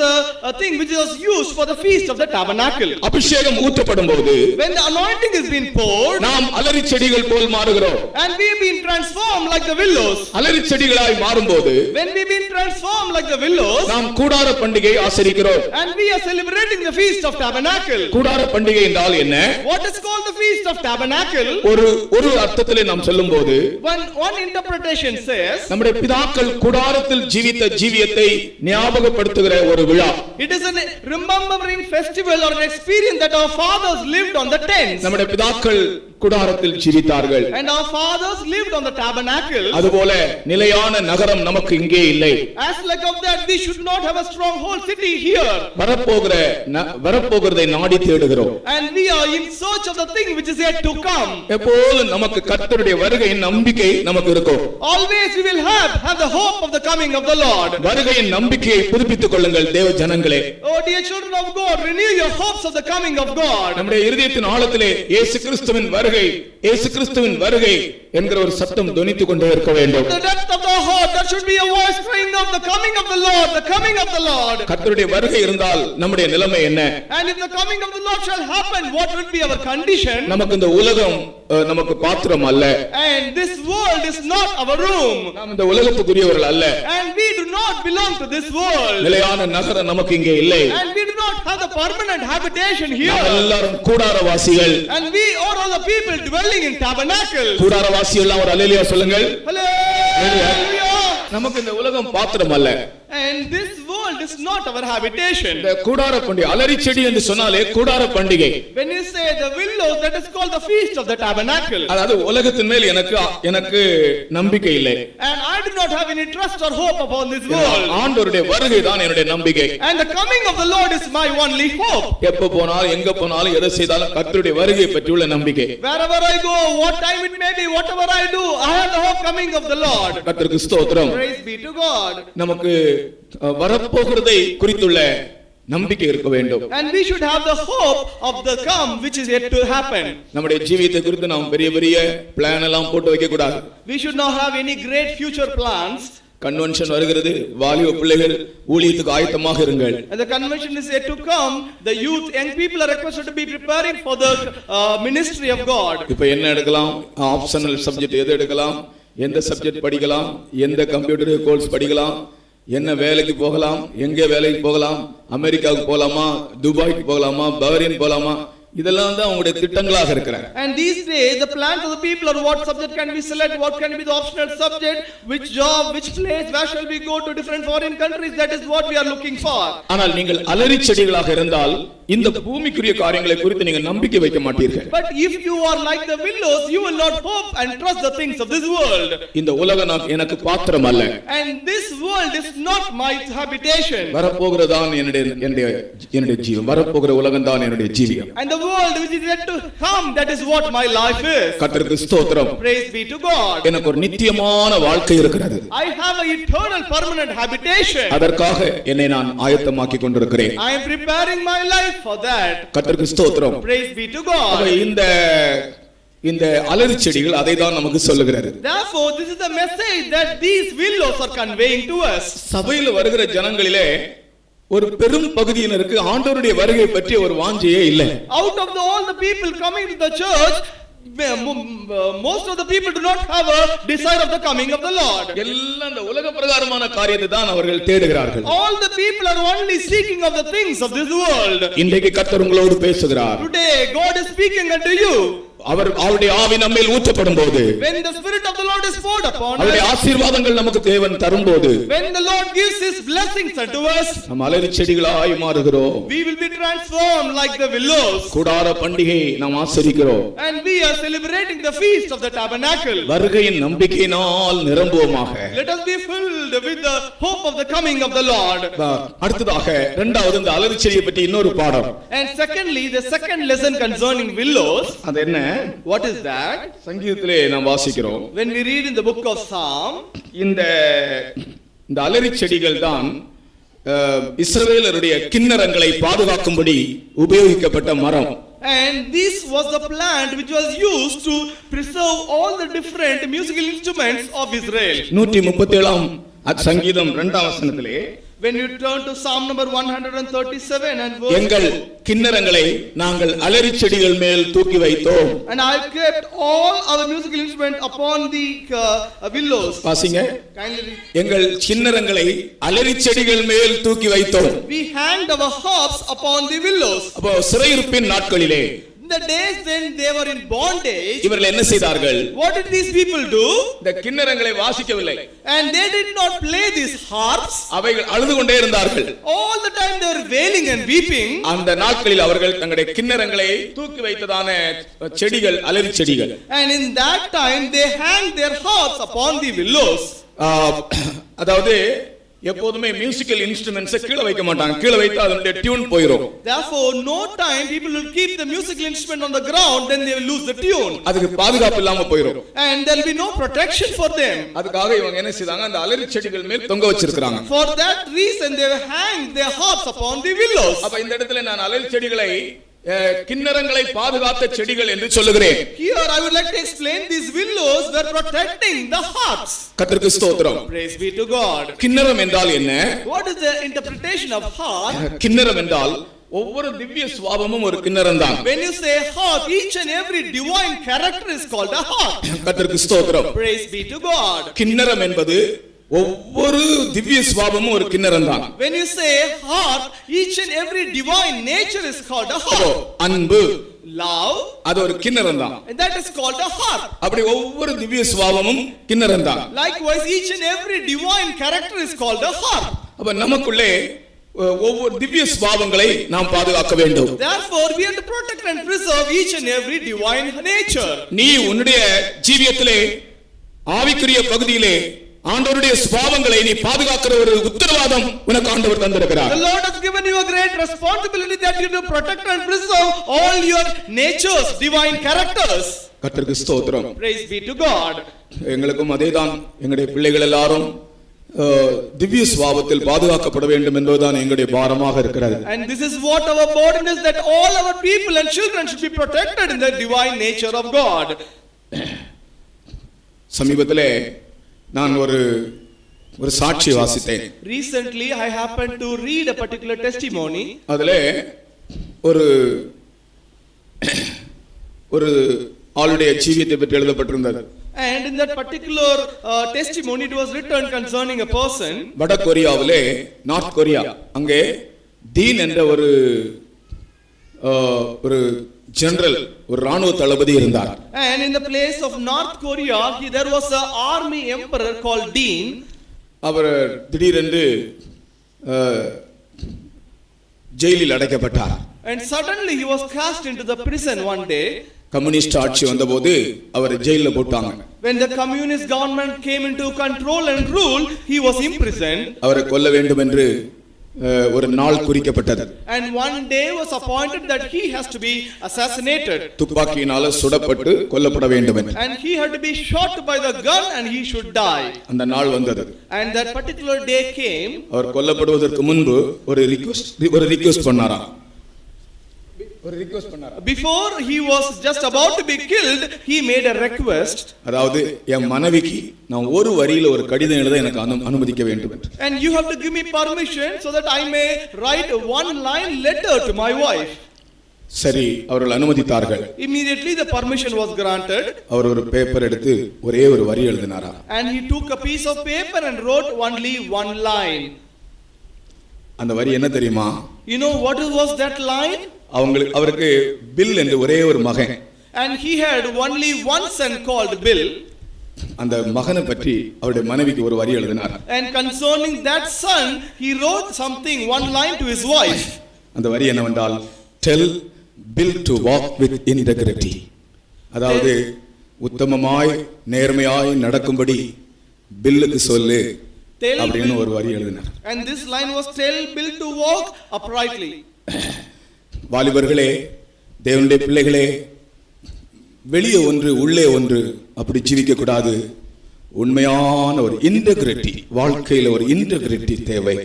a thing which was used for the Feast of the Tabernacle. அபிஷேகம் ஊற்றப்படும்போது when the anointing is being poured, நாம் அலரி செடிகள் போல் மாறுகிறோம். and we have been transformed like the willows. அலரி செடிகளாய் மாறும்போது when we have been transformed like the willows, நாம் கூடார பண்டிகையை ஆசரிக்கிறோம். and we are celebrating the Feast of Tabernacle. கூடார பண்டிகை என்றால் என்ன? What is called the Feast of Tabernacle? ஒரு அர்த்தத்திலே நாம் சொல்லும்போது one interpretation says, நம்முடைய பிதாக்கள் கூடாரத்தில் ஜீவித்த ஜீவியத்தை ஞாபகப்படுத்துகிற ஒரு விழா. It is a remembering festival or an experience that our fathers lived on the tents. நம்முடைய பிதாக்கள் கூடாரத்தில் ஜீவித்தார்கள். And our fathers lived on the tabernacle. அதுபோல நிலையான நகரம் நமக்கு இங்கே இல்லை. As like of that, we should not have a stronghold city here. வரப்போகிறதை நாடி தேடுகிறோம். And we are in search of the thing which is yet to come. எப்போதும் நமக்கு கர்த்தருடைய வருகையின் நம்பிக்கை நமக்கு இருக்கும். Always we will have the hope of the coming of the Lord. வருகையின் நம்பிக்கையை புதுப்பித்துக் கொள்ளுங்கள் தேவ ஜனங்களே. Oh dear children of God, renew your hopes of the coming of God. நம்முடைய இருதயத்தின் ஆழத்திலே இயேசு கிறிஸ்துவின் வருகை என்கிற ஒரு சத்தம் தொனித்துக் கொண்டே இருக்க வேண்டும். The depth of the heart, there should be a voice crying of the coming of the Lord, the coming of the Lord. கர்த்தருடைய வருகை இருந்தால் நம்முடைய நிலைமை என்ன? And if the coming of the Lord shall happen, what will be our condition? நமக்கு இந்த உலகம் நமக்கு பாத்திரம் அல்ல. And this world is not our room. நாம் இந்த உலகத்துக்குரியவர்கள் அல்ல. And we do not belong to this world. நிலையான நகரம் நமக்கு இங்கே இல்லை. And we do not have the permanent habitation here. நாம் எல்லாரும் கூடாரவாசிகள். And we are all the people dwelling in tabernacles. கூடாரவாசிகள் எல்லாம் ஒரு அல்லேலூயா சொல்லுங்கள். Hallelujah. நமக்கு இந்த உலகம் பாத்திரம் அல்ல. And this world is not our habitation. இந்த கூடார பண்டிகை அலரி செடி என்று சொன்னாலே கூடார பண்டிகை. When you say the willows, that is called the Feast of the Tabernacle. அதாவது உலகத்தின் மேல் எனக்கு நம்பிக்கை இல்லை. And I do not have any trust or hope upon this world. ஆண்டவருடைய வருகை தான் என்னுடைய நம்பிக்கை. And the coming of the Lord is my only hope. எப்ப போனாலும் எங்க போனாலும் எதை செய்தாலும் கர்த்தருடைய வருகை பற்றியுள்ள நம்பிக்கை. Wherever I go, what time it may be, whatever I do, I have the hope coming of the Lord. கர்த்தருக்கு ஸ்தோத்திரம். Praise be to God. நமக்கு வரப்போகிறதை குறித்துள்ள நம்பிக்கை இருக்க வேண்டும். And we should have the hope of the come which is yet to happen. நம்முடைய ஜீவியத்தை குறித்து நாம் பெரிய பிளான் எல்லாம் போட்டு வைக்க கூடாது. We should not have any great future plans. Convention வருகிறது, வாலிப பிள்ளைகள் ஊழியத்துக்கு ஆயத்தமாக இருங்கள். And the convention is yet to come. The youth, young people are requested to be preparing for the ministry of God. இப்போ என்ன எடுக்கலாம்? ஆப்ஷனல் சப்ஜெக்ட் எது எடுக்கலாம்? எந்த சப்ஜெக்ட் படிக்கலாம்? எந்த கம்ப்யூட்டர் கோர்ஸ் படிக்கலாம்? என்ன வேலைக்கு போகலாம்? எங்கே வேலைக்கு போகலாம்? அமெரிக்காவுக்கு போலாமா? துபாய்க்கு போகலாமா? பஹ்ரைன் போலாமா? இதெல்லாம் தான் உங்களுடைய திட்டங்களாக இருக்கிறாங்க. And these days the plans of the people are what subject can we select, what can be the optional subject, which job, which place, where shall we go to different foreign countries. That is what we are looking for. ஆனால் நீங்கள் அலரி செடிகளாக இருந்தால் இந்த பூமிக்குரிய காரியங்களை குறித்து நீங்கள் நம்பிக்கை வைக்க மாட்டீர்கள். But if you are like the willows, you will not hope and trust the things of this world. இந்த உலகம் எனக்கு பாத்திரம் அல்ல. And this world is not my habitation. வரப்போகிறதான் என்னுடைய ஜீவன். வரப்போகிற உலகம் தான் என்னுடைய ஜீவியம். And the world which is yet to come, that is what my life is. கர்த்தருக்கு ஸ்தோத்திரம். Praise be to God. எனக்கு ஒரு நித்தியமான வாழ்க்கை இருக்கிறது. I have an eternal permanent habitation. அதற்காக என்னை நான் ஆயத்தமாக்கிக் கொண்டிருக்கிறேன். I am preparing my life for that. கர்த்தருக்கு ஸ்தோத்திரம். Praise be to God. இந்த அலரி செடிகள் அதை தான் நமக்கு சொல்லுகிறது. Therefore this is the message that these willows are conveying to us. சபையில் வருகிற ஜனங்களிலே ஒரு பெரும் பகுதியினருக்கு ஆண்டவருடைய வருகை பற்றி ஒரு வாஞ்சையே இல்லை. Out of all the people coming to the church, most of the people do not have a desire of the coming of the Lord. எல்லாம் இந்த உலக பிரகாரமான காரியத்தை தான் அவர்கள் தேடுகிறார்கள். All the people are only seeking of the things of this world. இன்றைக்கு கர்த்தர் உங்களோடு பேசுகிறார். Today God is speaking unto you. அவருடைய ஆவி நம்மேல் ஊற்றப்படும் போது, when the spirit of the Lord is poured upon us, அவருடைய ஆசீர்வாதங்கள் நமக்கு தேவன் தரும்போது, when the Lord gives his blessings unto us, நாம் அலரி செடிகளாய் மாறுகிறோம். we will be transformed like the willows. கூடார பண்டிகை நாம் ஆசரிக்கிறோம். And we are celebrating the feast of the tabernacle. வருகையின் நம்பிக்கையினால் நிரம்புவோமாக. Let us be filled with the hope of the coming of the Lord. அடுத்ததாக இரண்டாவது இந்த அலரி செடியை பற்றி இன்னொரு பாடம். And secondly, the second lesson concerning willows. அது என்ன? What is that? சங்கீதத்திலே நாம் வாசிக்கிறோம். When we read in the book of Psalm, இந்த அலரி செடிகள் தான் இஸ்ரவேலருடைய கிண்ணறங்களை பாதுகாக்கும்படி உபயோகிக்கப்பட்ட மரம். and this was the plant which was used to preserve all the different musical instruments of Israel. 137ஆம் சங்கீதம் 2ஆம் வசனத்திலே, when you turn to Psalm number 137 and verse 2, எங்கள் கிண்ணறங்களை நாங்கள் அலரி செடிகள் மேல் தூக்கி வைத்தோம். and I kept all our musical instruments upon the willows. வாசிங்க. Kindly read. எங்கள் கிண்ணறங்களை அலரி செடிகள் மேல் தூக்கி வைத்தோம். We hanged our harps upon the willows. அப்போ சிறையிருப்பின் நாட்களிலே, in the days when they were in bondage, இவர்கள் என்ன செய்தார்கள்? what did these people do? இந்த கிண்ணறங்களை வாசிக்கவில்லை. And they did not play these harps. அவைகள் அழுது கொண்டே இருந்தார்கள். All the time they were wailing and weeping. அந்த நாட்களில் அவர்கள் தங்களுடைய கிண்ணறங்களை தூக்கி வைத்ததான செடிகள் அலரி செடிகள். And in that time they hanged their harps upon the willows. அதாவது எப்போதுமே மியூசிக்கல் இன்ஸ்ட்ருமெண்ட்ஸ் கீழ வைக்க மாட்டாங்க. கீழ வைத்தா அதனுடைய டியூன் போயிடும். Therefore no time people will keep the musical instrument on the ground, then they will lose the tune. அதுக்கு பாதுகாப்பு இல்லாம போயிடும். And there will be no protection for them. அதுக்காக இவங்க என்ன செய்தாங்க? அந்த அலரி செடிகள் மேல் தொங்க வச்சிருக்காங்க. For that reason they hanged their harps upon the willows. அப்ப இந்த இடத்துல நான் அலரி செடிகளை கிண்ணறங்களை பாதுகாத்த செடிகள் என்று சொல்லுகிறேன். Here I would like to explain these willows were protecting the harps. கர்த்தருக்கு ஸ்தோத்திரம். Praise be to God. கிண்ணறம் என்றால் என்ன? What is the interpretation of harp? கிண்ணறம் என்றால் ஒவ்வொரு திவ்ய சுபாவமும் ஒரு கிண்ணறம் தான். When you say harp, each and every divine character is called a harp. கர்த்தருக்கு ஸ்தோத்திரம். Praise be to God. கிண்ணறம் என்பது ஒவ்வொரு திவ்ய சுபாவமும் ஒரு கிண்ணறம் தான். When you say harp, each and every divine nature is called a harp. அன்பு, love, அது ஒரு கிண்ணறம் தான். and that is called a harp. அப்படி ஒவ்வொரு திவ்ய சுபாவமும் கிண்ணறம் தான். Likewise, each and every divine character is called a harp. அப்ப நமக்குள்ளே ஒவ்வொரு திவ்ய சுபாவங்களை நாம் பாதுகாக்க வேண்டும். Therefore we have to protect and preserve each and every divine nature. நீ உன்னுடைய ஜீவியத்திலே ஆவிக்குரிய பகுதியிலே ஆண்டவருடைய சுபாவங்களை நீ பாதுகாக்கிற ஒரு உத்தரவாதம் உனக்கு ஆண்டவர் தந்திருக்கிறார். The Lord has given you a great responsibility that you to protect and preserve all your natures, divine characters. கர்த்தருக்கு ஸ்தோத்திரம். Praise be to God. எங்களுக்கும் அதேதான். எங்களுடைய பிள்ளைகள் எல்லாரும் திவ்ய சுபாவத்தில் பாதுகாக்கப்பட வேண்டும் என்பதுதான் எங்களுடைய பாரமாக இருக்கிறது. And this is what our burden is, that all our people and children should be protected in the divine nature of God. சமீபத்திலே நான் ஒரு சாட்சி வாசித்தேன். Recently I happened to read a particular testimony. அதிலே ஒரு ஆளுடைய ஜீவியத்தை பற்றி எழுதப்பட்டிருந்தது. And in that particular testimony it was written concerning a person. வட கொரியாவிலே, நார்த் கொரியா, அங்கே தீன் என்ற ஒரு ஜெனரல், ஒரு ராணுவ தளபதி இருந்தார். And in the place of North Korea there was a army emperor called Dean. அவர் திடீரென்று ஜெயிலில் அடைக்கப்பட்டார். And suddenly he was cast into the prison one day. Communist ஆட்சி வந்தபோது அவர் ஜெயிலில் போட்டாங்க. When the communist government came into control and rule, he was imprisoned. அவரை கொல்ல வேண்டும் என்று ஒரு நாள் குறிக்கப்பட்டது. And one day was appointed that he has to be assassinated. துப்பாக்கியினால சுடப்பட்டு கொல்லப்பட வேண்டும் என்று. And he had to be shot by the gun and he should die. அந்த நாள் வந்தது. And that particular day came. அவர் கொல்லப்படுவதற்கு முன்பு ஒரு ரிக்வெஸ்ட் பண்ணாராம். Before he was just about to be killed, he made a request. அதாவது என் மனைவிக்கு நான் ஒரு வரியில ஒரு கடிதம் எழுத எனக்கு அனுமதிக்க வேண்டும் என்று. And you have to give me permission so that I may write one line letter to my wife. சரி, அவர்கள் அனுமதித்தார்கள். Immediately the permission was granted. அவர் ஒரு பேப்பர் எடுத்து ஒரே ஒரு வரி எழுதினாரா. And he took a piece of paper and wrote only one line. அந்த வரி என்ன தெரியுமா? You know what was that line? அவருக்கு பில் என்று ஒரே ஒரு மகன். And he had only one son called Bill. அந்த மகனை பற்றி அவருடைய மனைவிக்கு ஒரு வரி எழுதினார். And concerning that son he wrote something, one line to his wife. அந்த வரி என்னவென்றால், tell Bill to walk with integrity. அதாவது உத்தமமாய் நேர்மையாய் நடக்கும்படி பில்லுக்கு சொல்லு அப்படின்னு ஒரு வரி எழுதினார். And this line was, tell Bill to walk uprightly. வாலிபர்களே, தேவனுடைய பிள்ளைகளே, வெளியே ஒன்று உள்ளே ஒன்று அப்படி ஜீவிக்க கூடாது. உண்மையான ஒரு இன்டெகிரிட்டி, வாழ்க்கையில ஒரு இன்டெகிரிட்டி தேவை.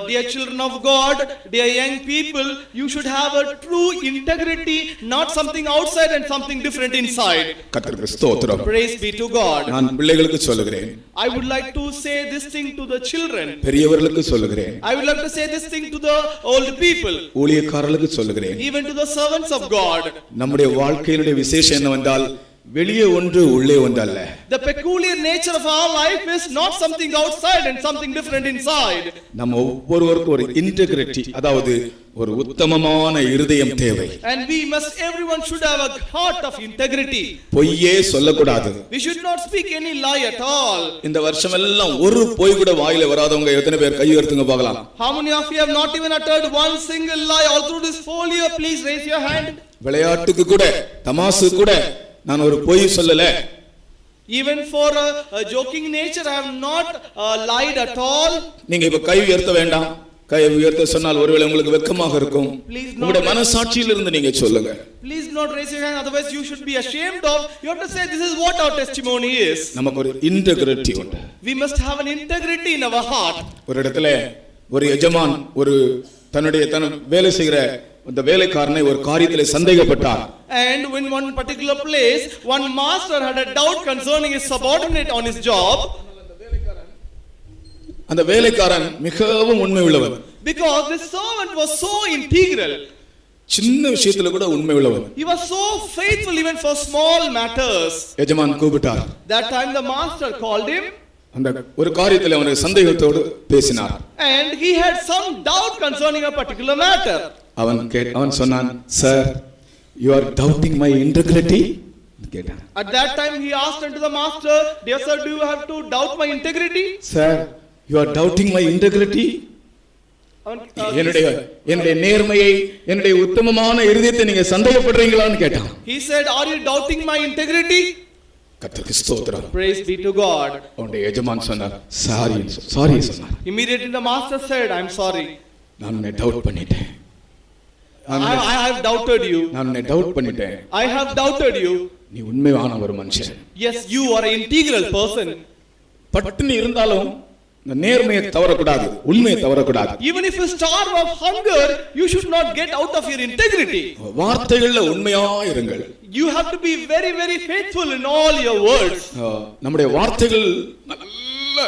Dear children of God, dear young people, you should have a true integrity, not something outside and something different inside. கர்த்தருக்கு ஸ்தோத்திரம். Praise be to God. நான் பிள்ளைகளுக்கு சொல்லுகிறேன். I would like to say this thing to the children. பெரியவர்களுக்கு சொல்லுகிறேன். I would like to say this thing to the old people. ஊழியக்காரர்களுக்கு சொல்லுகிறேன். Even to the servants of God. நம்முடைய வாழ்க்கையினுடைய விசேஷம் என்னவென்றால், வெளியே ஒன்று உள்ளே ஒன்று அல்ல. The peculiar nature of our life is not something outside and something different inside. நம்ம ஒவ்வொருவருக்கும் ஒரு இன்டெகிரிட்டி, அதாவது ஒரு உத்தமமான இருதயம் தேவை. And everyone should have a heart of integrity. பொய்யே சொல்லக்கூடாது. We should not speak any lie at all. இந்த வருஷம் எல்லாம் ஒரு பொய் கூட வாயில வராதவங்க எத்தனை பேர் கை உயர்த்துங்க பார்க்கலாம். How many of you have not even uttered one single lie all through this whole year? Please raise your hand. விளையாட்டுக்கு கூட, தமாசு கூட நான் ஒரு பொய் சொல்லல. Even for a joking nature I have not lied at all. நீங்க இப்ப கை உயர்த்த வேண்டாம். கை உயர்த்த சொன்னால் ஒருவேளை உங்களுக்கு வெட்கமாக இருக்கும். உங்களுடைய மனசாட்சியில இருந்து நீங்க சொல்லுங்க. Please not raise your hand, otherwise you should be ashamed of. You have to say this is what our testimony is. நமக்கு ஒரு இன்டெகிரிட்டி உண்டு. We must have an integrity in our heart. ஒரு இடத்துல ஒரு எஜமான் ஒரு தன்னுடைய வேலை செய்கிற அந்த வேலைக்காரனை ஒரு காரியத்திலே சந்தேகப்பட்டார். And when one particular place one master had a doubt concerning his subordinate on his job. அந்த வேலைக்காரன் மிகவும் உண்மை உள்ளவன். Because the servant was so integral. சின்ன விஷயத்துல கூட உண்மை உள்ளவன். He was so faithful even for small matters. எஜமான் கூப்பிட்டார். That time the master called him. அந்த ஒரு காரியத்தில் அவனுக்கு சந்தேகத்தோடு பேசினார். And he had some doubt concerning a particular matter. அவன் சொன்னான், sir, you are doubting my integrity? கேட்டான். At that time he asked unto the master, dear sir, do you have to doubt my integrity? Sir, you are doubting my integrity? என்னுடைய நேர்மையை, என்னுடைய உத்தமமான இருதயத்தை நீங்க சந்தேகப்படுறீங்களான்னு கேட்டான். He said, are you doubting my integrity? கர்த்தருக்கு ஸ்தோத்திரம். Praise be to God. அவனுடைய எஜமான் சொன்னார், சாரி சொன்னார். Immediately the master said, I am sorry. நான் உன்னை டவுட் பண்ணிட்டேன். I have doubted you. நான் உன்னை டவுட் பண்ணிட்டேன். I have doubted you. நீ உண்மையான ஒரு மனுஷன். Yes, you are an integral person. பட்டினி இருந்தாலும் நேர்மையை தவறக்கூடாது, உண்மையை தவறக்கூடாது. Even if you starve of hunger, you should not get out of your integrity. வார்த்தைகள்ல உண்மையா இருங்கள். You have to be very very faithful in all your words. நம்முடைய வார்த்தைகள் நல்ல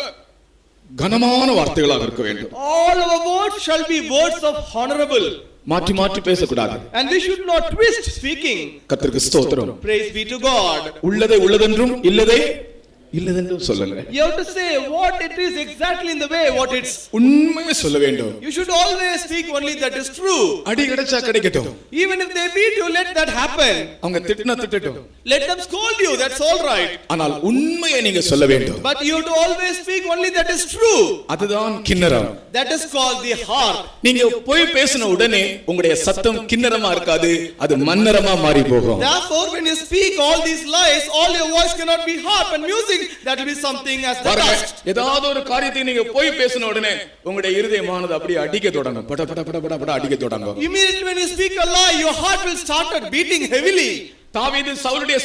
கனமான வார்த்தைகளாக இருக்க வேண்டும். All our words shall be words of honorable. மாற்றி மாற்றி பேசக்கூடாது. And we should not twist speaking. கர்த்தருக்கு ஸ்தோத்திரம். Praise be to God. உள்ளதை உள்ளதென்றும் இல்லதை இல்லதென்றும் சொல்லுங்க. You have to say what it is exactly in the way what it's. உண்மையை சொல்ல வேண்டும். You should always speak only that is true. அடி கிடைச்சா கிடைக்கட்டும். Even if they beat you, let that happen. அவங்க திட்டினா திட்டட்டும். Let them scold you, that's all right. ஆனால் உண்மையை நீங்க சொல்ல வேண்டும். But you have to always speak only that is true. அதுதான் கின்னரம். That is called the harp. நீங்க போய் பேசின உடனே உங்களுடைய சத்தம் கின்னரமா இருக்காது, அது மன்னரமா மாறி போகும். Therefore when you speak all these lies, all your voice cannot be harp and music. That will be something as the dust. ஏதாவது ஒரு காரியத்தை நீங்க போய் பேசின உடனே உங்களுடைய இருதயமானது அப்படியே அடிக்க தொடங்கும். பட பட பட பட பட அடிக்க தொடங்கும். Immediately when you speak a lie, your heart will start beating heavily. தாவீது சவுலுடைய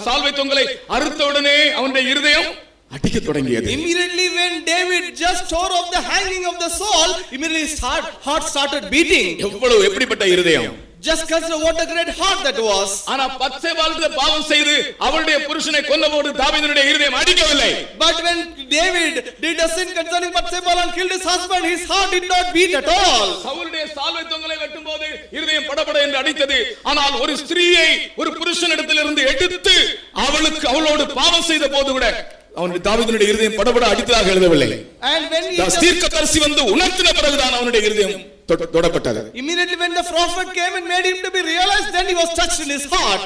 சால்வை தொங்கலை அறுத்த உடனே அவனுடைய இருதயம் அடிக்க தொடங்கியது. Immediately when David just tore off the hanging of the Saul, immediately his heart started beating. எவ்வளவு எப்படிப்பட்ட இருதயம். Just consider what a great heart that was. ஆனா பத்சேபாளுடைய பாவம் செய்து அவளுடைய புருஷனை கொன்னபோது தாவீதுடைய இருதயம் அடிக்கவில்லை. But when David did a sin concerning Bathsheba and killed his husband, his heart did not beat at all. சவுலுடைய சால்வை தொங்கலை வெட்டும்போது இருதயம் படபட என்று அடித்தது. ஆனால் ஒரு ஸ்திரீயை ஒரு புருஷனிடத்திலிருந்து எடுத்து அவளோடு பாவம் செய்த போது கூட அவனுடைய தாவீதுடைய இருதயம் படபட அடித்ததாக எழுதவில்லை. And when தீர்க்கதரிசி வந்து உணர்த்தின பிறகுதான் அவனுடைய இருதயம் தொடப்பட்டது. Immediately when the prophet came and made him to be realized, then he was touched in his heart.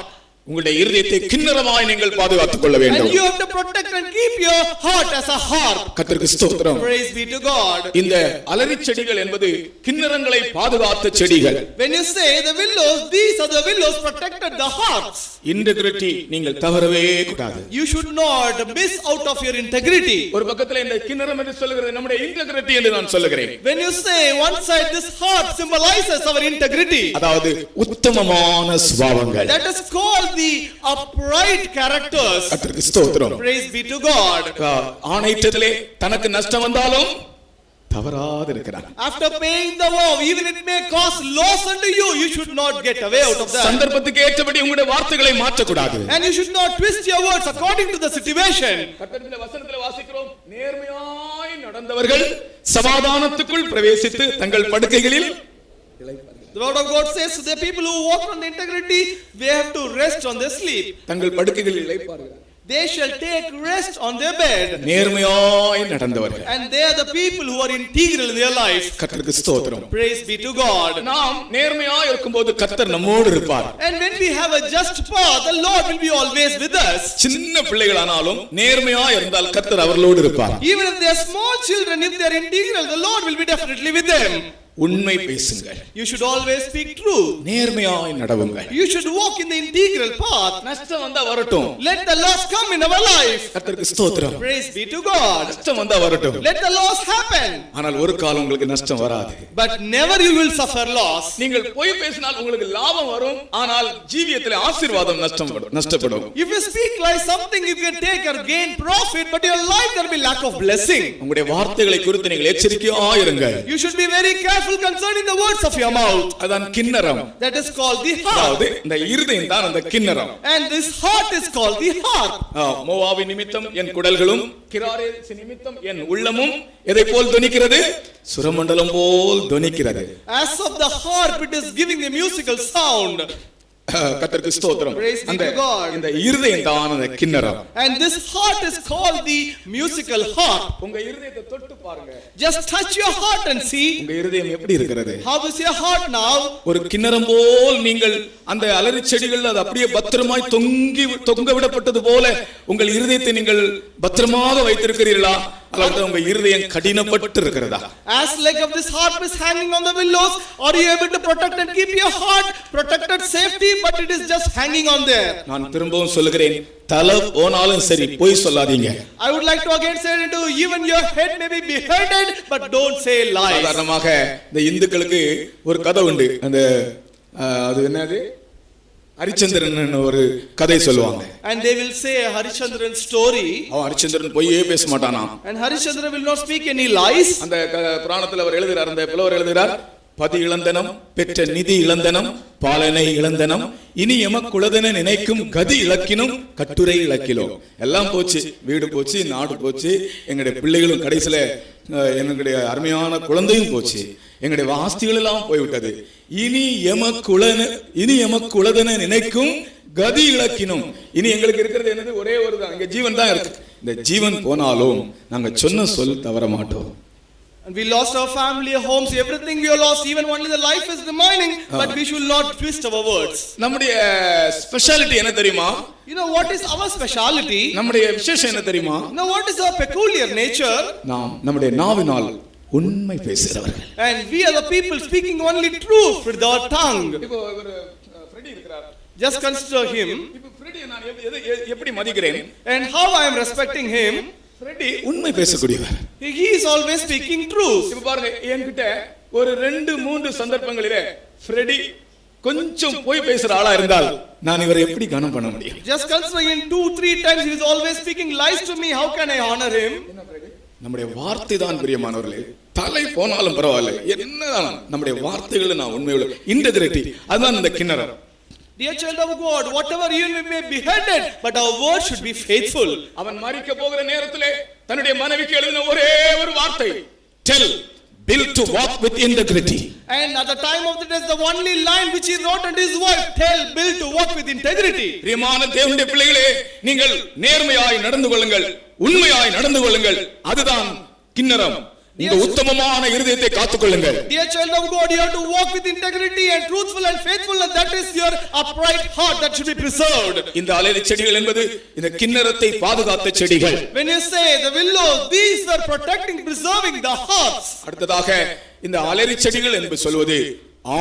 உங்களுடைய இருதயத்தை கிண்ணறமாய் நீங்கள் பாதுகாத்துக் கொள்ள வேண்டும். And you have to protect and keep your heart as a harp. கர்த்தருக்கு ஸ்தோத்திரம். Praise be to God. இந்த அலரி செடிகள் என்பது கிண்ணறங்களை பாதுகாத்த செடிகள். When you say the willows, these are the willows protected the harps. Integrity நீங்கள் தவறவே கூடாது. You should not miss out of your integrity. ஒரு பக்கத்துல இந்த கிண்ணறம் என்று சொல்லுகிறது நம்முடைய இன்டெகிரிட்டி என்று நான் சொல்லுகிறேன். When you say one side, this harp symbolizes our integrity. அதாவது உத்தமமான சுபாவங்கள். That is called the upright characters. கர்த்தருக்கு ஸ்தோத்திரம். Praise be to God. ஆணையிட்டதிலே தனக்கு நஷ்டம் வந்தாலும் தவறாது இருக்கிறார். After paying the vow, even it may cause loss unto you, you should not get away out of that. சந்தர்ப்பத்துக்கு ஏற்றபடி உங்களுடைய வார்த்தைகளை மாற்ற கூடாது. And you should not twist your words according to the situation. கர்த்தருடைய வசனத்திலே வாசிக்கிறோம், நேர்மையாய் நடந்தவர்கள் சமாதானத்துக்குள் பிரவேசித்து தங்கள் படுக்கைகளில் The word of God says to the people who walk on the integrity, they have to rest on their sleep. தங்கள் படுக்கைகளில் இளைப்பார்கள். They shall take rest on their bed. நேர்மையாய் நடந்தவர்கள். And they are the people who are integral in their life. கர்த்தருக்கு ஸ்தோத்திரம். Praise be to God. நாம் நேர்மையாய் இருக்கும்போது கர்த்தர் நம்மோடு இருப்பார். And when we have a just path, the Lord will be always with us. சின்ன பிள்ளைகளானாலும் நேர்மையாய் இருந்தால் கர்த்தர் அவர்களோடு இருப்பார். Even if they are small children, if they are integral, the Lord will be definitely with them. உண்மை பேசுங்கள். You should always speak true. நேர்மையாய் நடவுங்கள். You should walk in the integral path. நஷ்டம் வந்தா வரட்டும். Let the loss come in our life. கர்த்தருக்கு ஸ்தோத்திரம். Praise be to God. நஷ்டம் வந்தா வரட்டும். Let the loss happen. ஆனால் ஒரு காலம் உங்களுக்கு நஷ்டம் வராது. But never you will suffer loss. நீங்கள் பொய் பேசினால் உங்களுக்கு லாபம் வரும், ஆனால் ஜீவியத்திலே ஆசீர்வாதம் நஷ்டப்படும். If you speak like something you can take or gain profit, but your life there will be lack of blessing. உங்களுடைய வார்த்தைகளை குறித்து நீங்கள் எச்சரிக்கையாய் இருங்கள். You should be very careful concerning the words of your mouth. அதான் கிண்ணறம். That is called the heart. அதாவது இந்த இருதயம் தான் அந்த கிண்ணறம். And this heart is called the harp. மோவாபின் நிமித்தம் என் குடல்களும் கிராரேஸ் நிமித்தம் என் உள்ளமும் எதை போல் தொனிக்கிறது? சுரமண்டலம் போல் தொனிக்கிறது. As of the harp, it is giving a musical sound. கர்த்தருக்கு ஸ்தோத்திரம். Praise be to God. இந்த இருதயம் தான் அந்த கிண்ணறம். And this heart is called the musical harp. உங்க இருதயத்தை தொட்டு பாருங்க. Just touch your heart and see. உங்க இருதயம் எப்படி இருக்கிறது? How is your heart now? ஒரு கிண்ணறம் போல் நீங்கள் அந்த அலரி செடிகள் அது அப்படியே பத்திரமாய் தொங்க விடப்பட்டது போல உங்கள் இருதயத்தை நீங்கள் பத்திரமாக வைத்திருக்கிறீர்களா? அல்லது உங்க இருதயம் கடினப்பட்டு இருக்கிறதா? As like of this harp is hanging on the willows, are you able to protect and keep your heart protected safety, but it is just hanging on there? நான் திரும்பவும் சொல்லுகிறேன், தலை போனாலும் சரி பொய் சொல்லாதீங்க. I would like to again say to even your head may be beheaded, but don't say lies. சாதாரணமாக இந்த இந்துக்களுக்கு ஒரு கதை உண்டு. அந்த அது என்னது, ஹரிச்சந்திரன் ஒரு கதை சொல்லுவாங்க. And they will say a Harichandran story. அவன் ஹரிச்சந்திரன் பொய்யே பேச மாட்டானா. And Harichandran will not speak any lies. அந்த புராணத்தில் அவர் எழுதுகிறார், அந்த புலவர் எழுதுகிறார், பதி இழந்தனம் பெற்ற நிதி இழந்தனம் பாலனை இழந்தனம் இனி எமக்குளதென நினைக்கும் கதி இழக்கினும் கட்டுரை இழக்கிலோம். எல்லாம் போச்சு, வீடு போச்சு, நாடு போச்சு, எங்களுடைய பிள்ளைகளும் கடைசியில எங்களுடைய அருமையான குழந்தையும் போச்சு, எங்களுடைய ஆஸ்திகள் எல்லாம் போய்விட்டது. இனி எமக்குளதென நினைக்கும் கதி இழக்கினும். இனி எங்களுக்கு இருக்கிறது என்னது? ஒரே ஒரு தான், இங்க ஜீவன் தான் இருக்கு. இந்த ஜீவன் போனாலும் நாங்க சொன்ன சொல் தவற மாட்டோம். And we lost our family, our homes, everything we have lost, even only the life is remaining, but we should not twist our words. நம்முடைய ஸ்பெஷாலிட்டி என்ன தெரியுமா? You know what is our speciality? நம்முடைய விசேஷம் என்ன தெரியுமா? Now what is our peculiar nature? நாம் நம்முடைய நாவினால் உண்மை பேசுகிறவர்கள். And we are the people speaking only truth with our tongue. இப்போ ஒரு ஃப்ரெடி இருக்கிறார். Just consider him. இப்போ ஃப்ரெடி நான் எப்படி மதிக்கிறேன்? And how I am respecting him? Freddy உண்மை பேசக்கூடியவர். He is always speaking truth. இப்போ பாருங்க, என்கிட்ட ஒரு 2-3 சந்தர்ப்பங்களிலே ஃப்ரெடி கொஞ்சம் போய் பேசுற ஆளா இருந்தால் நான் இவரை எப்படி கனம் பண்ண முடியும்? Just considering in 2-3 times he is always speaking lies to me, how can I honor him? நம்முடைய வார்த்தை தான் பிரியமானவர்களே, தலை போனாலும் பரவாயில்லை, என்னதான் நம்முடைய வார்த்தைகளை நான் உண்மையுள்ள இன்டெகிரிட்டி, அதுதான் இந்த கிண்ணறம். Dear child of God, whatever you may be beheaded, but our word should be faithful. அவன் மரிக்க போகிற நேரத்திலே தன்னுடைய மனைவிக்கு எழுதின ஒரே ஒரு வார்த்தை, tell Bill to walk with integrity. And at the time of the death, the only line which he wrote unto his wife, tell Bill to walk with integrity. பிரியமான தேவனுடைய பிள்ளைகளே, நீங்கள் நேர்மையாய் நடந்து கொள்ளுங்கள், உண்மையாய் நடந்து கொள்ளுங்கள், அதுதான் கிண்ணறம். இந்த உத்தமமான இருதயத்தை காத்துக்கொள்ளுங்கள். Dear child of God, you have to walk with integrity and truthful and faithful, and that is your upright heart that should be preserved. இந்த அலரி செடிகள் என்பது இந்த கிண்ணறத்தை பாதுகாத்த செடிகள். When you say the willows, these are protecting, preserving the hearts. அடுத்ததாக இந்த அலரி செடிகள் என்று சொல்வது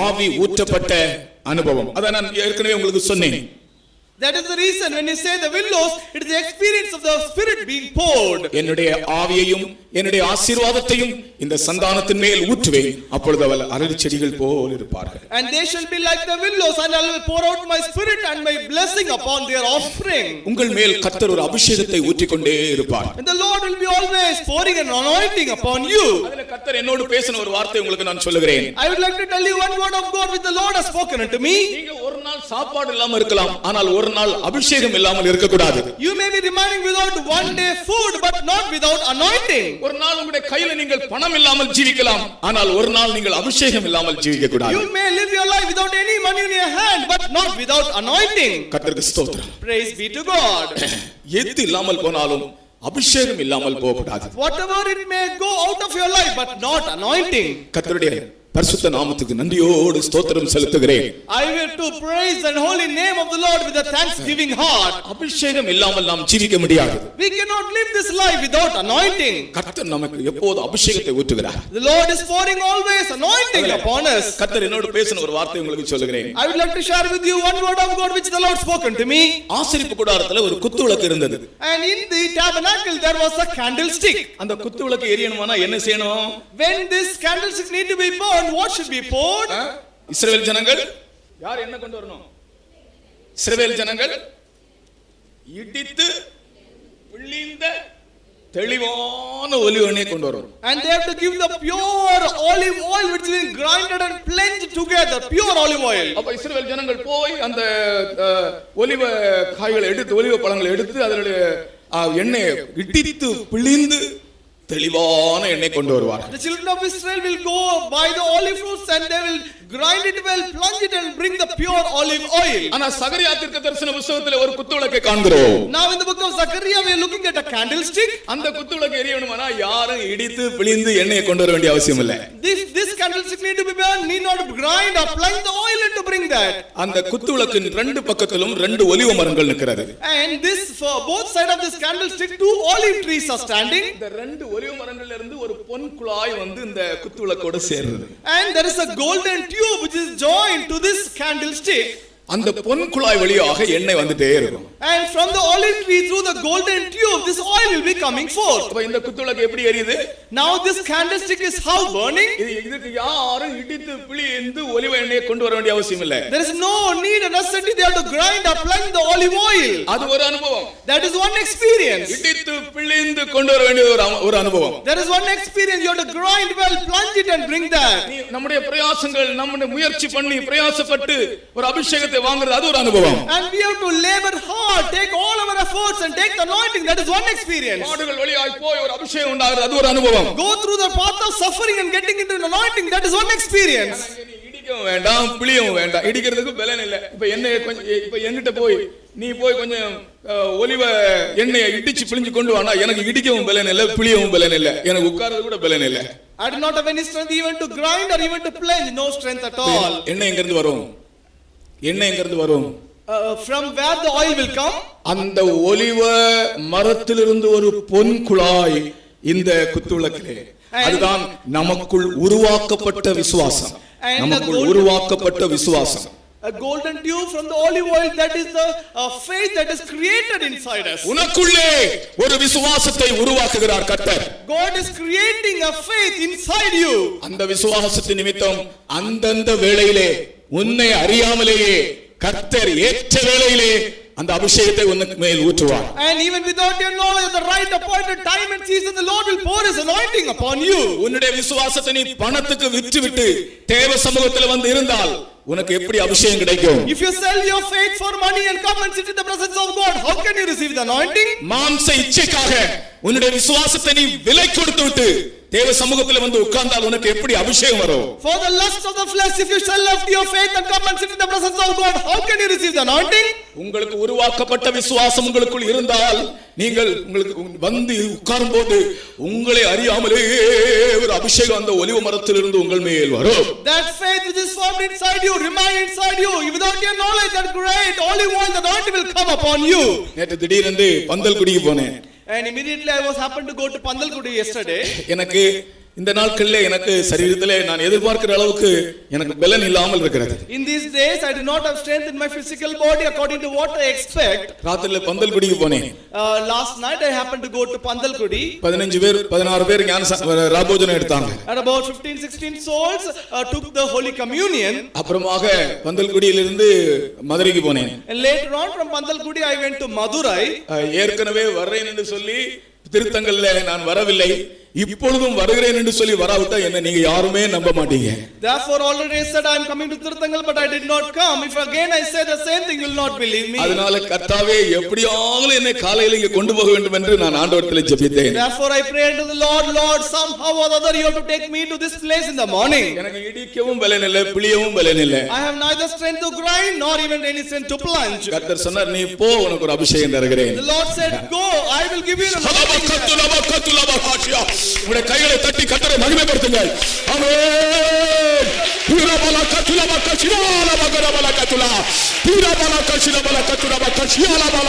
ஆவி ஊற்றப்பட்ட அனுபவம். அத நான் ஏற்கனவே உங்களுக்கு சொன்னேன். That is the reason when you say the willows, it is the experience of the Spirit being poured. என்னுடைய ஆவியையும் என்னுடைய ஆசீர்வாதத்தையும் இந்த சந்தானத்தின் மேல் ஊற்றுவேன், அப்பொழுது அவள் அலரி செடிகள் போல் இருப்பார்கள். And they shall be like the willows, and I will pour out my Spirit and my blessing upon their offspring. உங்கள் மேல் கர்த்தர் ஒரு அபிஷேகத்தை ஊற்றிக்கொண்டே இருப்பார். And the Lord will be always pouring an anointing upon you. அதிலே கர்த்தர் என்னோடு பேசின ஒரு வார்த்தை உங்களுக்கு நான் சொல்லுகிறேன். I would like to tell you one word of God which the Lord has spoken unto me. நீங்க ஒரு நாள் சாப்பாடு இல்லாம இருக்கலாம், ஆனால் ஒரு நாள் அபிஷேகம் இல்லாமல் இருக்க கூடாது. You may be remaining without one day food, but not without anointing. ஒரு நாள் உங்களுடைய கையில நீங்கள் பணம் இல்லாமல் ஜீவிக்கலாம், ஆனால் ஒரு நாள் நீங்கள் அபிஷேகம் இல்லாமல் ஜீவிக்க கூடாது. You may live your life without any money in your hand, but not without anointing. கர்த்தருக்கு ஸ்தோத்திரம். Praise be to God. எது இல்லாமல் போனாலும் அபிஷேகம் இல்லாமல் போக கூடாது. Whatever it may go out of your life, but not anointing. கர்த்தருடைய பரிசுத்த நாமத்துக்கு நன்றியோடு ஸ்தோத்திரம் செலுத்துகிறேன். I will to praise the holy name of the Lord with a thanksgiving heart. அபிஷேகம் இல்லாமல் நாம் ஜீவிக்க முடியாது. We cannot live this life without anointing. கர்த்தர் நமக்கு எப்போது அபிஷேகத்தை ஊற்றுகிறார். The Lord is pouring always anointing upon us. கர்த்தர் என்னோடு பேசின ஒரு வார்த்தை உங்களுக்கு சொல்லுகிறேன். I would like to share with you one word of God which the Lord spoken to me. ஆசரிப்பு கூடாரத்துல ஒரு குத்து விளக்கு இருந்தது. And in the tabernacle there was a candlestick. அந்த குத்து விளக்கு எரியணும்னா என்ன செய்யணும்? When this candlestick need to be burned, what should be poured? இஸ்ரவேல் ஜனங்கள் யார் என்ன கொண்டு வரணும்? இஸ்ரவேல் ஜனங்கள் இடித்து பிழிந்த தெளிவான ஒலிவ எண்ணெய் கொண்டு வரணும். And they have to give the pure olive oil which is been grinded and blended together, pure olive oil. அப்ப இஸ்ரவேல் ஜனங்கள் போய் அந்த ஒலிவ காய்களை எடுத்து, ஒலிவ பழங்களை எடுத்து அதனுடைய எண்ணெயை இடித்து பிழிந்து தெளிவான எண்ணெய் கொண்டு வருவார். The children of Israel will go buy the olive fruits and they will grind it well, plunge it and bring the pure olive oil. ஆனா சகரியா தீர்க்கதரிசன புத்தகத்திலே ஒரு குத்து விளக்கை காண்கிறோம். Now in the book of Zechariah we are looking at a candlestick. அந்த குத்து விளக்கு எரியணும்னா யாரும் இடித்து பிழிந்து எண்ணெயை கொண்டு வர வேண்டிய அவசியம் இல்லை. This candlestick need to be burned, need not grind or plunge the oil and to bring that. அந்த குத்து விளக்கின் ரெண்டு பக்கத்திலும் ரெண்டு ஒலிவ மரங்கள் நிற்கிறது. And this for both side of this candlestick two olive trees are standing. இந்த ரெண்டு ஒலிவ மரங்கள்ல இருந்து ஒரு பொன் குழாய் வந்து இந்த குத்து விளக்கோடு சேருது. And there is a golden tube which is joined to this candlestick. அந்த பொன் குழாய் வழியாக எண்ணெய் வந்துட்டே இருக்கும். And from the olive tree through the golden tube this oil will be coming forth. அப்ப இந்த குத்து விளக்கு எப்படி எரியுது? Now this candlestick is how burning? இதுக்கு யாரும் இடித்து பிழிந்து ஒலிவ எண்ணெயை கொண்டு வர வேண்டிய அவசியம் இல்லை. There is no need and necessity they have to grind or plunge the olive oil. அது ஒரு அனுபவம். That is one experience. இடித்து பிழிந்து கொண்டு வர வேண்டிய ஒரு அனுபவம். There is one experience you have to grind well, plunge it and bring that. நம்முடைய பிரயாசங்கள், நம்முடைய முயற்சி பண்ணி பிரயாசப்பட்டு ஒரு அபிஷேகத்தை வாங்குறது அது ஒரு அனுபவம். And we have to labor hard, take all our efforts and take the anointing. That is one experience. பாடுகள் வழியாய் போய் ஒரு அபிஷேகம் உண்டாகிறது அது ஒரு அனுபவம். Go through the path of suffering and getting into an anointing. That is one experience. இடிக்கவும் வேண்டாம், பிழியவும் வேண்டாம். இடிக்கிறதுக்கு பலன் இல்லை. இப்ப எண்ணெயை கொஞ்சம் இப்ப என்கிட்ட போய் நீ போய் கொஞ்சம் ஒலிவ எண்ணெயை இடிச்சு பிழிஞ்சு கொண்டு வானா எனக்கு இடிக்கவும் பலன் இல்லை, பிழியவும் பலன் இல்லை, எனக்கு உட்கார்றது கூட பலன் இல்லை. I do not have any strength even to grind or even to plunge. No strength at all. எண்ணெய் எங்க இருந்து வரும்? எண்ணெய் எங்க இருந்து வரும்? From where the oil will come? அந்த ஒலிவ மரத்திலிருந்து ஒரு பொன் குழாய் இந்த குத்துவிளக்கிலே. அதுதான் நமக்குள் உருவாக்கப்பட்ட விசுவாசம். நமக்குள் உருவாக்கப்பட்ட விசுவாசம். A golden tube from the olive oil, that is the faith that is created inside us. உனக்குள்ளே ஒரு விசுவாசத்தை உருவாக்குகிறார் கர்த்தர். God is creating a faith inside you. அந்த விசுவாசத்தின் நிமித்தம் அந்தந்த வேளையிலே உன்னை அறியாமலேயே கர்த்தர் ஏற்ற வேளையிலே அந்த அபிஷேகத்தை உனக்கு மேல் ஊற்றுவார். And even without your knowledge at the right appointed time and season, the Lord will pour his anointing upon you. உன்னுடைய விசுவாசத்தை நீ பணத்துக்கு விற்றுவிட்டு தேவ சமூகத்தில் வந்து இருந்தால் உனக்கு எப்படி அபிஷேகம் கிடைக்கும்? If you sell your faith for money and come and sit in the presence of God, how can you receive the anointing? மாம்ச இச்சைக்காக உன்னுடைய விசுவாசத்தை நீ விலை கொடுத்து விட்டு தேவ சமூகத்தில் வந்து உட்கார்ந்தால் உனக்கு எப்படி அபிஷேகம் வரும்? For the lust of the flesh, if you sell off your faith and come and sit in the presence of God, how can you receive the anointing? உங்களுக்கு உருவாக்கப்பட்ட விசுவாசம் உங்களுக்குள் இருந்தால் நீங்கள் உங்களுக்கு வந்து உட்காரும் போது உங்களை அறியாமலே ஒரு அபிஷேகம் அந்த ஒலிவ மரத்திலிருந்து உங்கள் மேல் வரும். That faith which is formed inside you, remain inside you. Without your knowledge, that great only one, the anointing will come upon you. நேற்று திடீரென்று பந்தல்குடிக்கு போனேன். And immediately I was happened to go to Pandalgudi yesterday. எனக்கு இந்த நாட்களிலே எனக்கு சரீரத்திலே நான் எதிர்பார்க்கிற அளவுக்கு எனக்கு பலன் இல்லாமல் இருக்கிறது. In these days I do not have strength in my physical body according to what I expect. ராத்திரில பந்தல்குடிக்கு போனேன். Last night I happened to go to Pandalgudi. 15 பேர் 16 பேர் ஞான ராபோஜனம் எடுத்தாங்க. And about 15-16 souls took the holy communion. அப்புறமாக பந்தல்குடியிலிருந்து மதுரைக்கு போனேன். And later on from Pandalgudi I went to Madurai. ஏற்கனவே வர்றேன் என்று சொல்லி திருத்தங்கல்ல நான் வரவில்லை, இப்பொழுதும் வருகிறேன் என்று சொல்லி வராவிட்டா என்ன நீங்க யாருமே நம்ப மாட்டீங்க. Therefore already said I am coming to Tirthangal but I did not come. If again I say the same thing, you will not believe me. அதனால கர்த்தாவே எப்படியாவது என்னை காலையில இங்க கொண்டு போக வேண்டும் என்று நான் ஆண்டவரிடத்தில் ஜெபித்தேன். Therefore I prayed to the Lord, Lord, somehow or other you have to take me to this place in the morning. எனக்கு இடிக்கவும் பலன் இல்லை, பிளியவும் பலன் இல்லை. I have neither strength to grind nor even any strength to plunge. கர்த்தர் சொன்னார், நீ போ, உனக்கு ஒரு அபிஷேகம் தருகிறேன். The Lord said, go, I will give you an anointing. உங்களுடைய கைகளை தட்டி கர்த்தரை மகிமைப்படுத்துங்கள். ஆமென். பீரபல கத்துலா கச்சிரால பகரபல கத்துலா பீரபல கச்சிரா பல கத்துலா கச்சியால பல.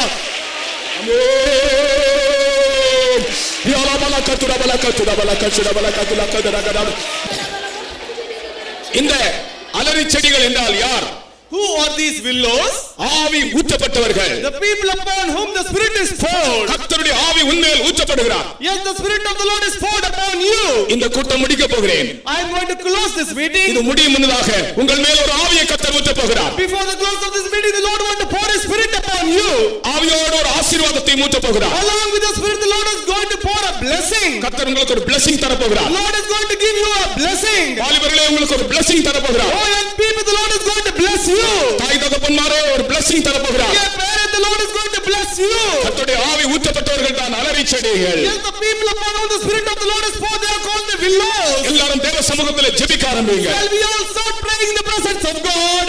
ஆமென். பீரபல கத்துலா பல கத்துலா பல கச்சிரா பல கத்துலா கதரகட. இந்த அலரி செடிகள் என்றால் யார்? Who are these willows? ஆவி ஊற்றப்பட்டவர்கள். The people upon whom the Spirit is poured. கர்த்தருடைய ஆவி உன்மேல் ஊற்றப்படுகிறார். Yes, the Spirit of the Lord is poured upon you. இந்த கூட்டம் முடிக்க போகிறேன். I am going to close this meeting. இது முடியும் முன்னதாக உங்கள் மேல் ஒரு ஆவியை கர்த்தர் ஊற்றப் போகிறார். Before the close of this meeting, the Lord want to pour His Spirit upon you. ஆவியோடு ஒரு ஆசீர்வாதத்தை ஊற்றப் போகிறார். Along with the Spirit, the Lord is going to pour a blessing. கர்த்தர் உங்களுக்கு ஒரு blessing தரப் போகிறார். The Lord is going to give you a blessing. வாலிபர்களே, உங்களுக்கு ஒரு blessing தரப் போகிறார். Oh young people, the Lord is going to bless you. தாய் தகப்பன்மாரே, ஒரு blessing தரப் போகிறார். Dear parents, the Lord is going to bless you. கர்த்தருடைய ஆவி ஊற்றப்பட்டவர்கள் தான் அலரி செடிகள். Yes, the people upon whom the Spirit of the Lord is poured, they are called the willows. எல்லாரும் தேவ சமூகத்திலே ஜெபிக்க ஆரம்பிங்க. Shall we all start praying in the presence of God?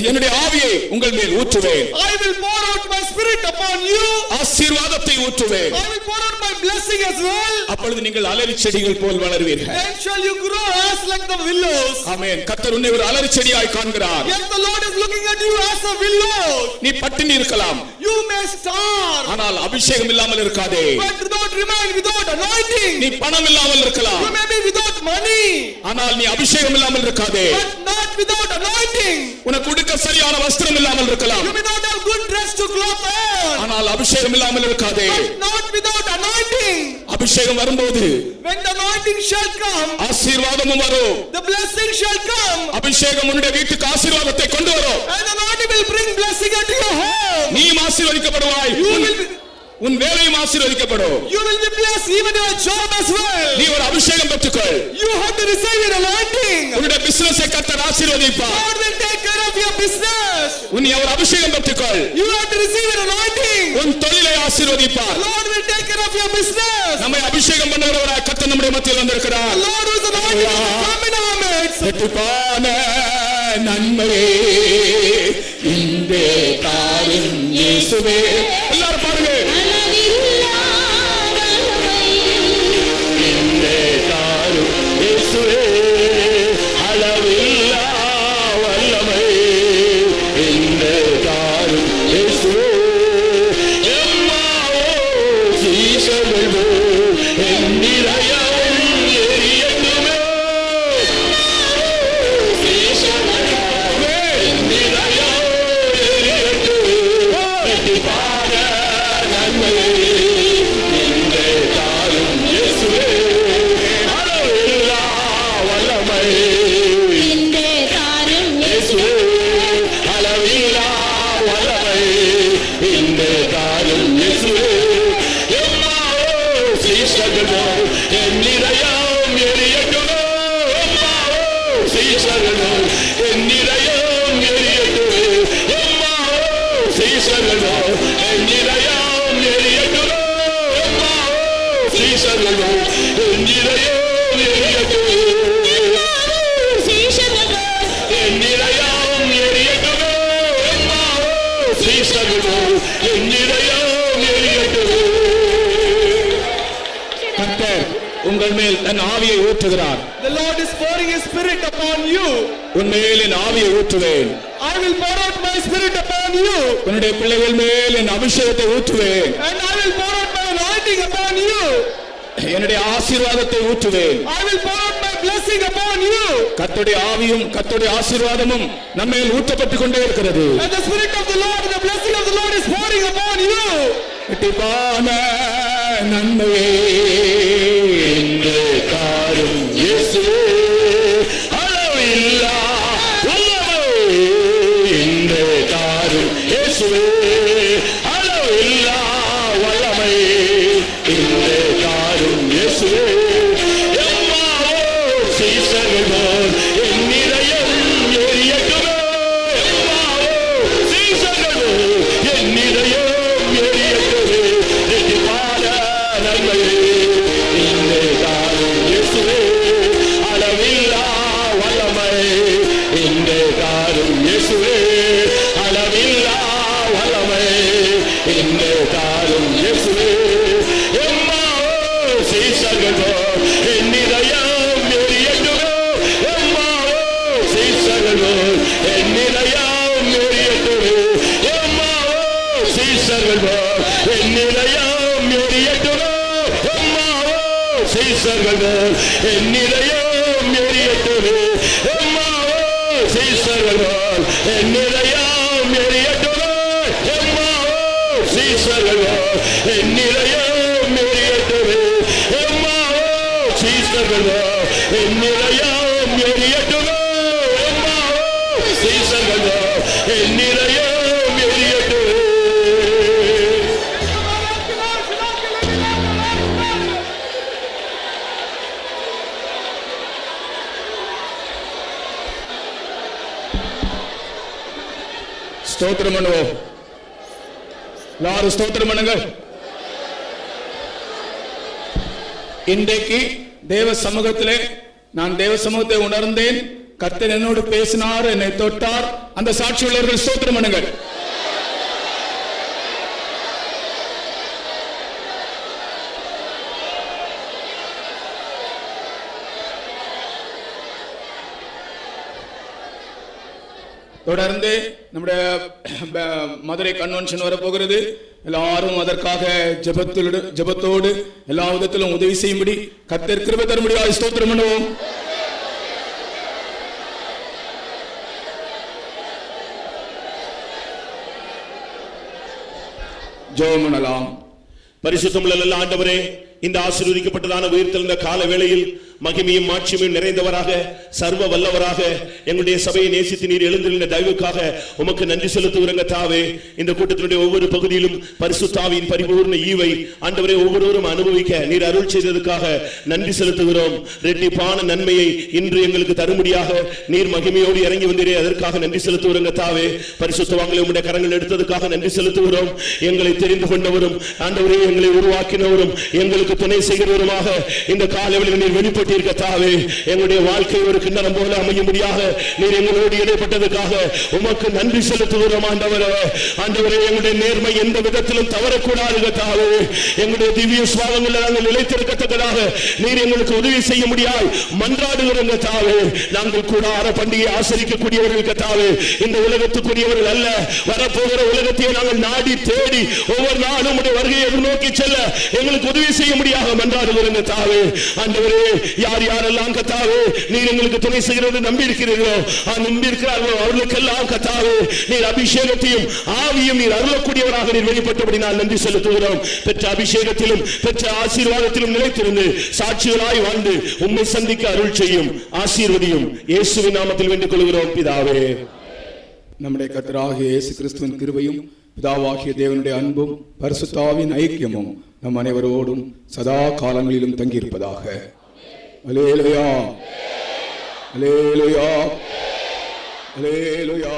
என்னுடைய ஆவியை உங்கள் மேல் ஊற்றுவேன். I will pour out my Spirit upon you. ஆசீர்வாதத்தை ஊற்றுவேன். I will pour out my blessing as well. அப்பொழுது நீங்கள் அலரி செடிகள் போல் வளருவீர்கள். Then shall you grow as like the willows. ஆமென். கர்த்தர் உன்னை ஒரு அலரி செடியாய் காண்கிறார். Yes, the Lord is looking at you as a willow. நீ பட்டினி இருக்கலாம், You may starve, ஆனால் அபிஷேகம் இல்லாமல் இருக்காதே. but do not remain without anointing. நீ பணம் இல்லாமல் இருக்கலாம், You may be without money, ஆனால் நீ அபிஷேகம் இல்லாமல் இருக்காதே. but not without anointing. உனக்கு உடுக்க சரியான வஸ்திரம் இல்லாமல் இருக்கலாம், You may not have good dress to clothe on, ஆனால் அபிஷேகம் இல்லாமல் இருக்காதே. but not without anointing. அபிஷேகம் வரும்போது When the anointing shall come, ஆசீர்வாதமும் வரும். the blessing shall come, அபிஷேகம் உன்னுடைய வீட்டுக்கு ஆசீர்வாதத்தை கொண்டு வரும். and the anointing will bring blessing into your home. நீ ஆசீர்வதிக்கப்படுவாய். You will be, உன் வேலையும் ஆசீர்வதிக்கப்படும். you will be blessed even your job as well. நீ ஒரு அபிஷேகம் பெற்றுக்கொள். You have to receive your anointing. உன்னுடைய பிசினஸை கர்த்தர் ஆசீர்வதிப்பார். God will take care of your business. நீ ஒரு அபிஷேகம் பெற்றுக்கொள். You have to receive your anointing. உன் தொழிலை ஆசீர்வதிப்பார். Lord will take care of your business. நம்மை அபிஷேகம் பண்ணுகிறவராய் கர்த்தர் நம்முடைய மத்தியில் வந்திருக்கிறார். Lord who is anointed will come in our midst. வெற்றிப்பான நன்மையே இன்றே தாரும் இயேசுவே. எல்லாரும் பாருங்க. இன்றே தாரும் இயேசுவே, அளவில்லா வல்லமை. இன்றே தாரும் இயேசுவே, எம்மாவோ சீசர்களோ எண்ணிறையவும் எரியட்டுமே. சீசர்களோ எண்ணிறையவும் எரியட்டுமே. வெற்றிப்பான இந்த காலம் இயேசுவே எம்மாவோ சீஷர்களோ என் இதயம் எரியட்டுமே எம்மாவோ சீஷர்களோ என் இதயம் எரியட்டுமே எம்மாவோ சீஷர்களோ என் இதயம் எரியட்டுமே எம்மாவோ சீஷர்களோ என் இதயம் எரியட்டுமே என் இதயம் எரியட்டுமே எம்மாவோ சீஷர்களோ என் இதயம் எரியட்டுமே. கர்த்தர் உங்கள் மேல் தன் ஆவியை ஊற்றுகிறார். The Lord is pouring His Spirit upon you. உன் மேல் என் ஆவியை ஊற்றுவேன். I will pour out my Spirit upon you. உன்னுடைய பிள்ளைகள் மேல் என் அபிஷேகத்தை ஊற்றுவேன். And I will pour out my anointing upon you. என்னுடைய ஆசீர்வாதத்தை ஊற்றுவேன். I will pour out my blessing upon you. கர்த்தருடைய ஆவியும் கர்த்தருடைய ஆசீர்வாதமும் நம்மேல் ஊற்றப்பட்டு கொண்டே இருக்கிறது. And the Spirit of the Lord, the blessing of the Lord is pouring upon you. இரட்டிப்பான நன்மையே இன்று காரும் இயேசுவே அளவில்லா வல்லமை இன்று காரும் இயேசுவே அளவில்லா வல்லமை இன்று காரும் இயேசுவே எம்மாவோ சீசர்கள் என் இதயம் எரியட்டுமே எம்மாவோ சீசர்கள் என் இதயம் எரியட்டுமே இரட்டிப்பான நன்மையே இன்று காரும் இயேசுவே அளவில்லா வல்லமை இன்று காரும் இயேசுவே அளவில்லா வல்லமை இன்று காரும் இயேசுவே எம்மாவோ சீஷர்களோ என் இதயம் எரியட்டுமே எம்மாவோ சீஷர்களோ என் இதயம் எரியட்டுமே எம்மாவோ சீஷர்களோ என் இதயம் எரியட்டுமே எம்மாவோ சீஷர்களோ என் இதயம் எரியட்டுமே எம்மாவோ சீஷர்களோ என் இதயம் எரியட்டுமே எம்மாவோ சீஷர்களோ என் இதயம் எரியட்டுமே எம்மாவோ சீஷர்களோ என் இதயம் எரியட்டுமே எம்மாவோ சீஷர்களோ என் இதயம் எரியட்டுமே. ஸ்தோத்திரம் பண்ணுவோம். எல்லாரும் ஸ்தோத்திரம் பண்ணுங்க. இன்றைக்கு தேவ சமூகத்திலே நான் தேவ சமூகத்தை உணர்ந்தேன். கர்த்தர் என்னோடு பேசினார், என்னை தொட்டார். அந்த சாட்சி உள்ளவர்கள் ஸ்தோத்திரம் பண்ணுங்கள். தொடர்ந்து நம்முடைய மதுரை கன்வென்ஷன் வரப்போகிறது. எல்லாரும் அதற்காக ஜெபத்தோடு எல்லா விதத்திலும் உதவி செய்யும்படி கர்த்தர் கிருபை தரும்படியாக ஸ்தோத்திரம் பண்ணுவோம். ஜெபம் பண்ணலாம். பரிசுத்தமுள்ள நல்ல ஆண்டவரே, இந்த ஆசீர்வதிக்கப்பட்டதான உயிர்த்தெழுந்த கால வேளையில் மகிமையும் மாட்சியும் நிறைந்தவராக சர்வ வல்லவராக எங்களுடைய சபையை நேசித்து நீர் எழுந்திருந்த தயவுக்காக உமக்கு நன்றி செலுத்துகிறங்க தாவே. இந்த கூட்டத்தினுடைய ஒவ்வொரு பகுதியிலும் பரிசுத்தாவின் பரிபூர்ண ஈவை ஆண்டவரே ஒவ்வொருவரும் அனுபவிக்க நீர் அருள் செய்ததற்காக நன்றி செலுத்துகிறோம். இரட்டிப்பான நன்மையை இன்று எங்களுக்கு தரும்படியாக நீர் மகிமையோடு இறங்கி வந்தீரே, அதற்காக நன்றி செலுத்துகிறங்க தாவே. பரிசுத்தவான்களை உம்முடைய கரங்கள் எடுத்ததற்காக நன்றி செலுத்துகிறோம். எங்களை தெரிந்து கொண்டவரும் ஆண்டவரே எங்களை உருவாக்கினவரும் எங்களுக்கு துணை செய்கிறவருமாக இந்த காலையில் நீர் வெளிப்பட்டிருக்க தாவே. எங்களுடைய வாழ்க்கை ஒரு கிண்ணறம் போல அமையும்படியாக நீர் எங்களோடு இடைப்பட்டதற்காக உமக்கு நன்றி செலுத்துகிறோம் ஆண்டவரே. ஆண்டவரே, எங்களுடைய நேர்மை எந்த விதத்திலும் தவறக்கூடாது தாவே. எங்களுடைய திவ்ய சுவாபங்களை நாங்கள் நிலைத்திருக்கத்தக்கதாக நீர் எங்களுக்கு உதவி செய்ய முடியாது மன்றாடுகிறோங்க தாவே. நாங்கள் கூடார பண்டிகை ஆசரிக்கக்கூடியவர்கள் தாவே. இந்த உலகத்துக்குரியவர்கள் அல்ல, வரப்போகிற உலகத்தையே நாங்கள் நாடி தேடி ஒவ்வொரு நாளும் உடைய வருகையை எதிர்நோக்கி செல்ல எங்களுக்கு உதவி செய்ய முடியாத மன்றாடுகிறோங்க தாவே. ஆண்டவரே, யார் யாரெல்லாம் கத்தாவே நீர் எங்களுக்கு துணை செய்கிறது நம்பி இருக்கிறீர்களோ நம்பி இருக்கிறார்களோ அவர்களுக்கெல்லாம் கத்தாவே நீர் அபிஷேகத்தையும் ஆவியும் நீர் அருளக்கூடியவராக நீர் வெளிப்பட்டபடி நான் நன்றி செலுத்துகிறோம். பெற்ற அபிஷேகத்திலும் பெற்ற ஆசீர்வாதத்திலும் நிலைத்திருந்து சாட்சிகளாய் வாழ்ந்து உம்மை சந்திக்க அருள் செய்யும், ஆசீர்வதியும். இயேசுவின் நாமத்தில் வேண்டிக் கொள்கிறோம் பிதாவே. நம்முடைய கர்த்தராகிய இயேசு கிறிஸ்துவின் கிருபையும் பிதாவாகிய தேவனுடைய அன்பும் பரிசுத்தாவின் ஐக்கியமும் நம் அனைவரோடும் சதா காலங்களிலும் தங்கியிருப்பதாக. அல்லேலூயா, அல்லேலூயா, அல்லேலூயா.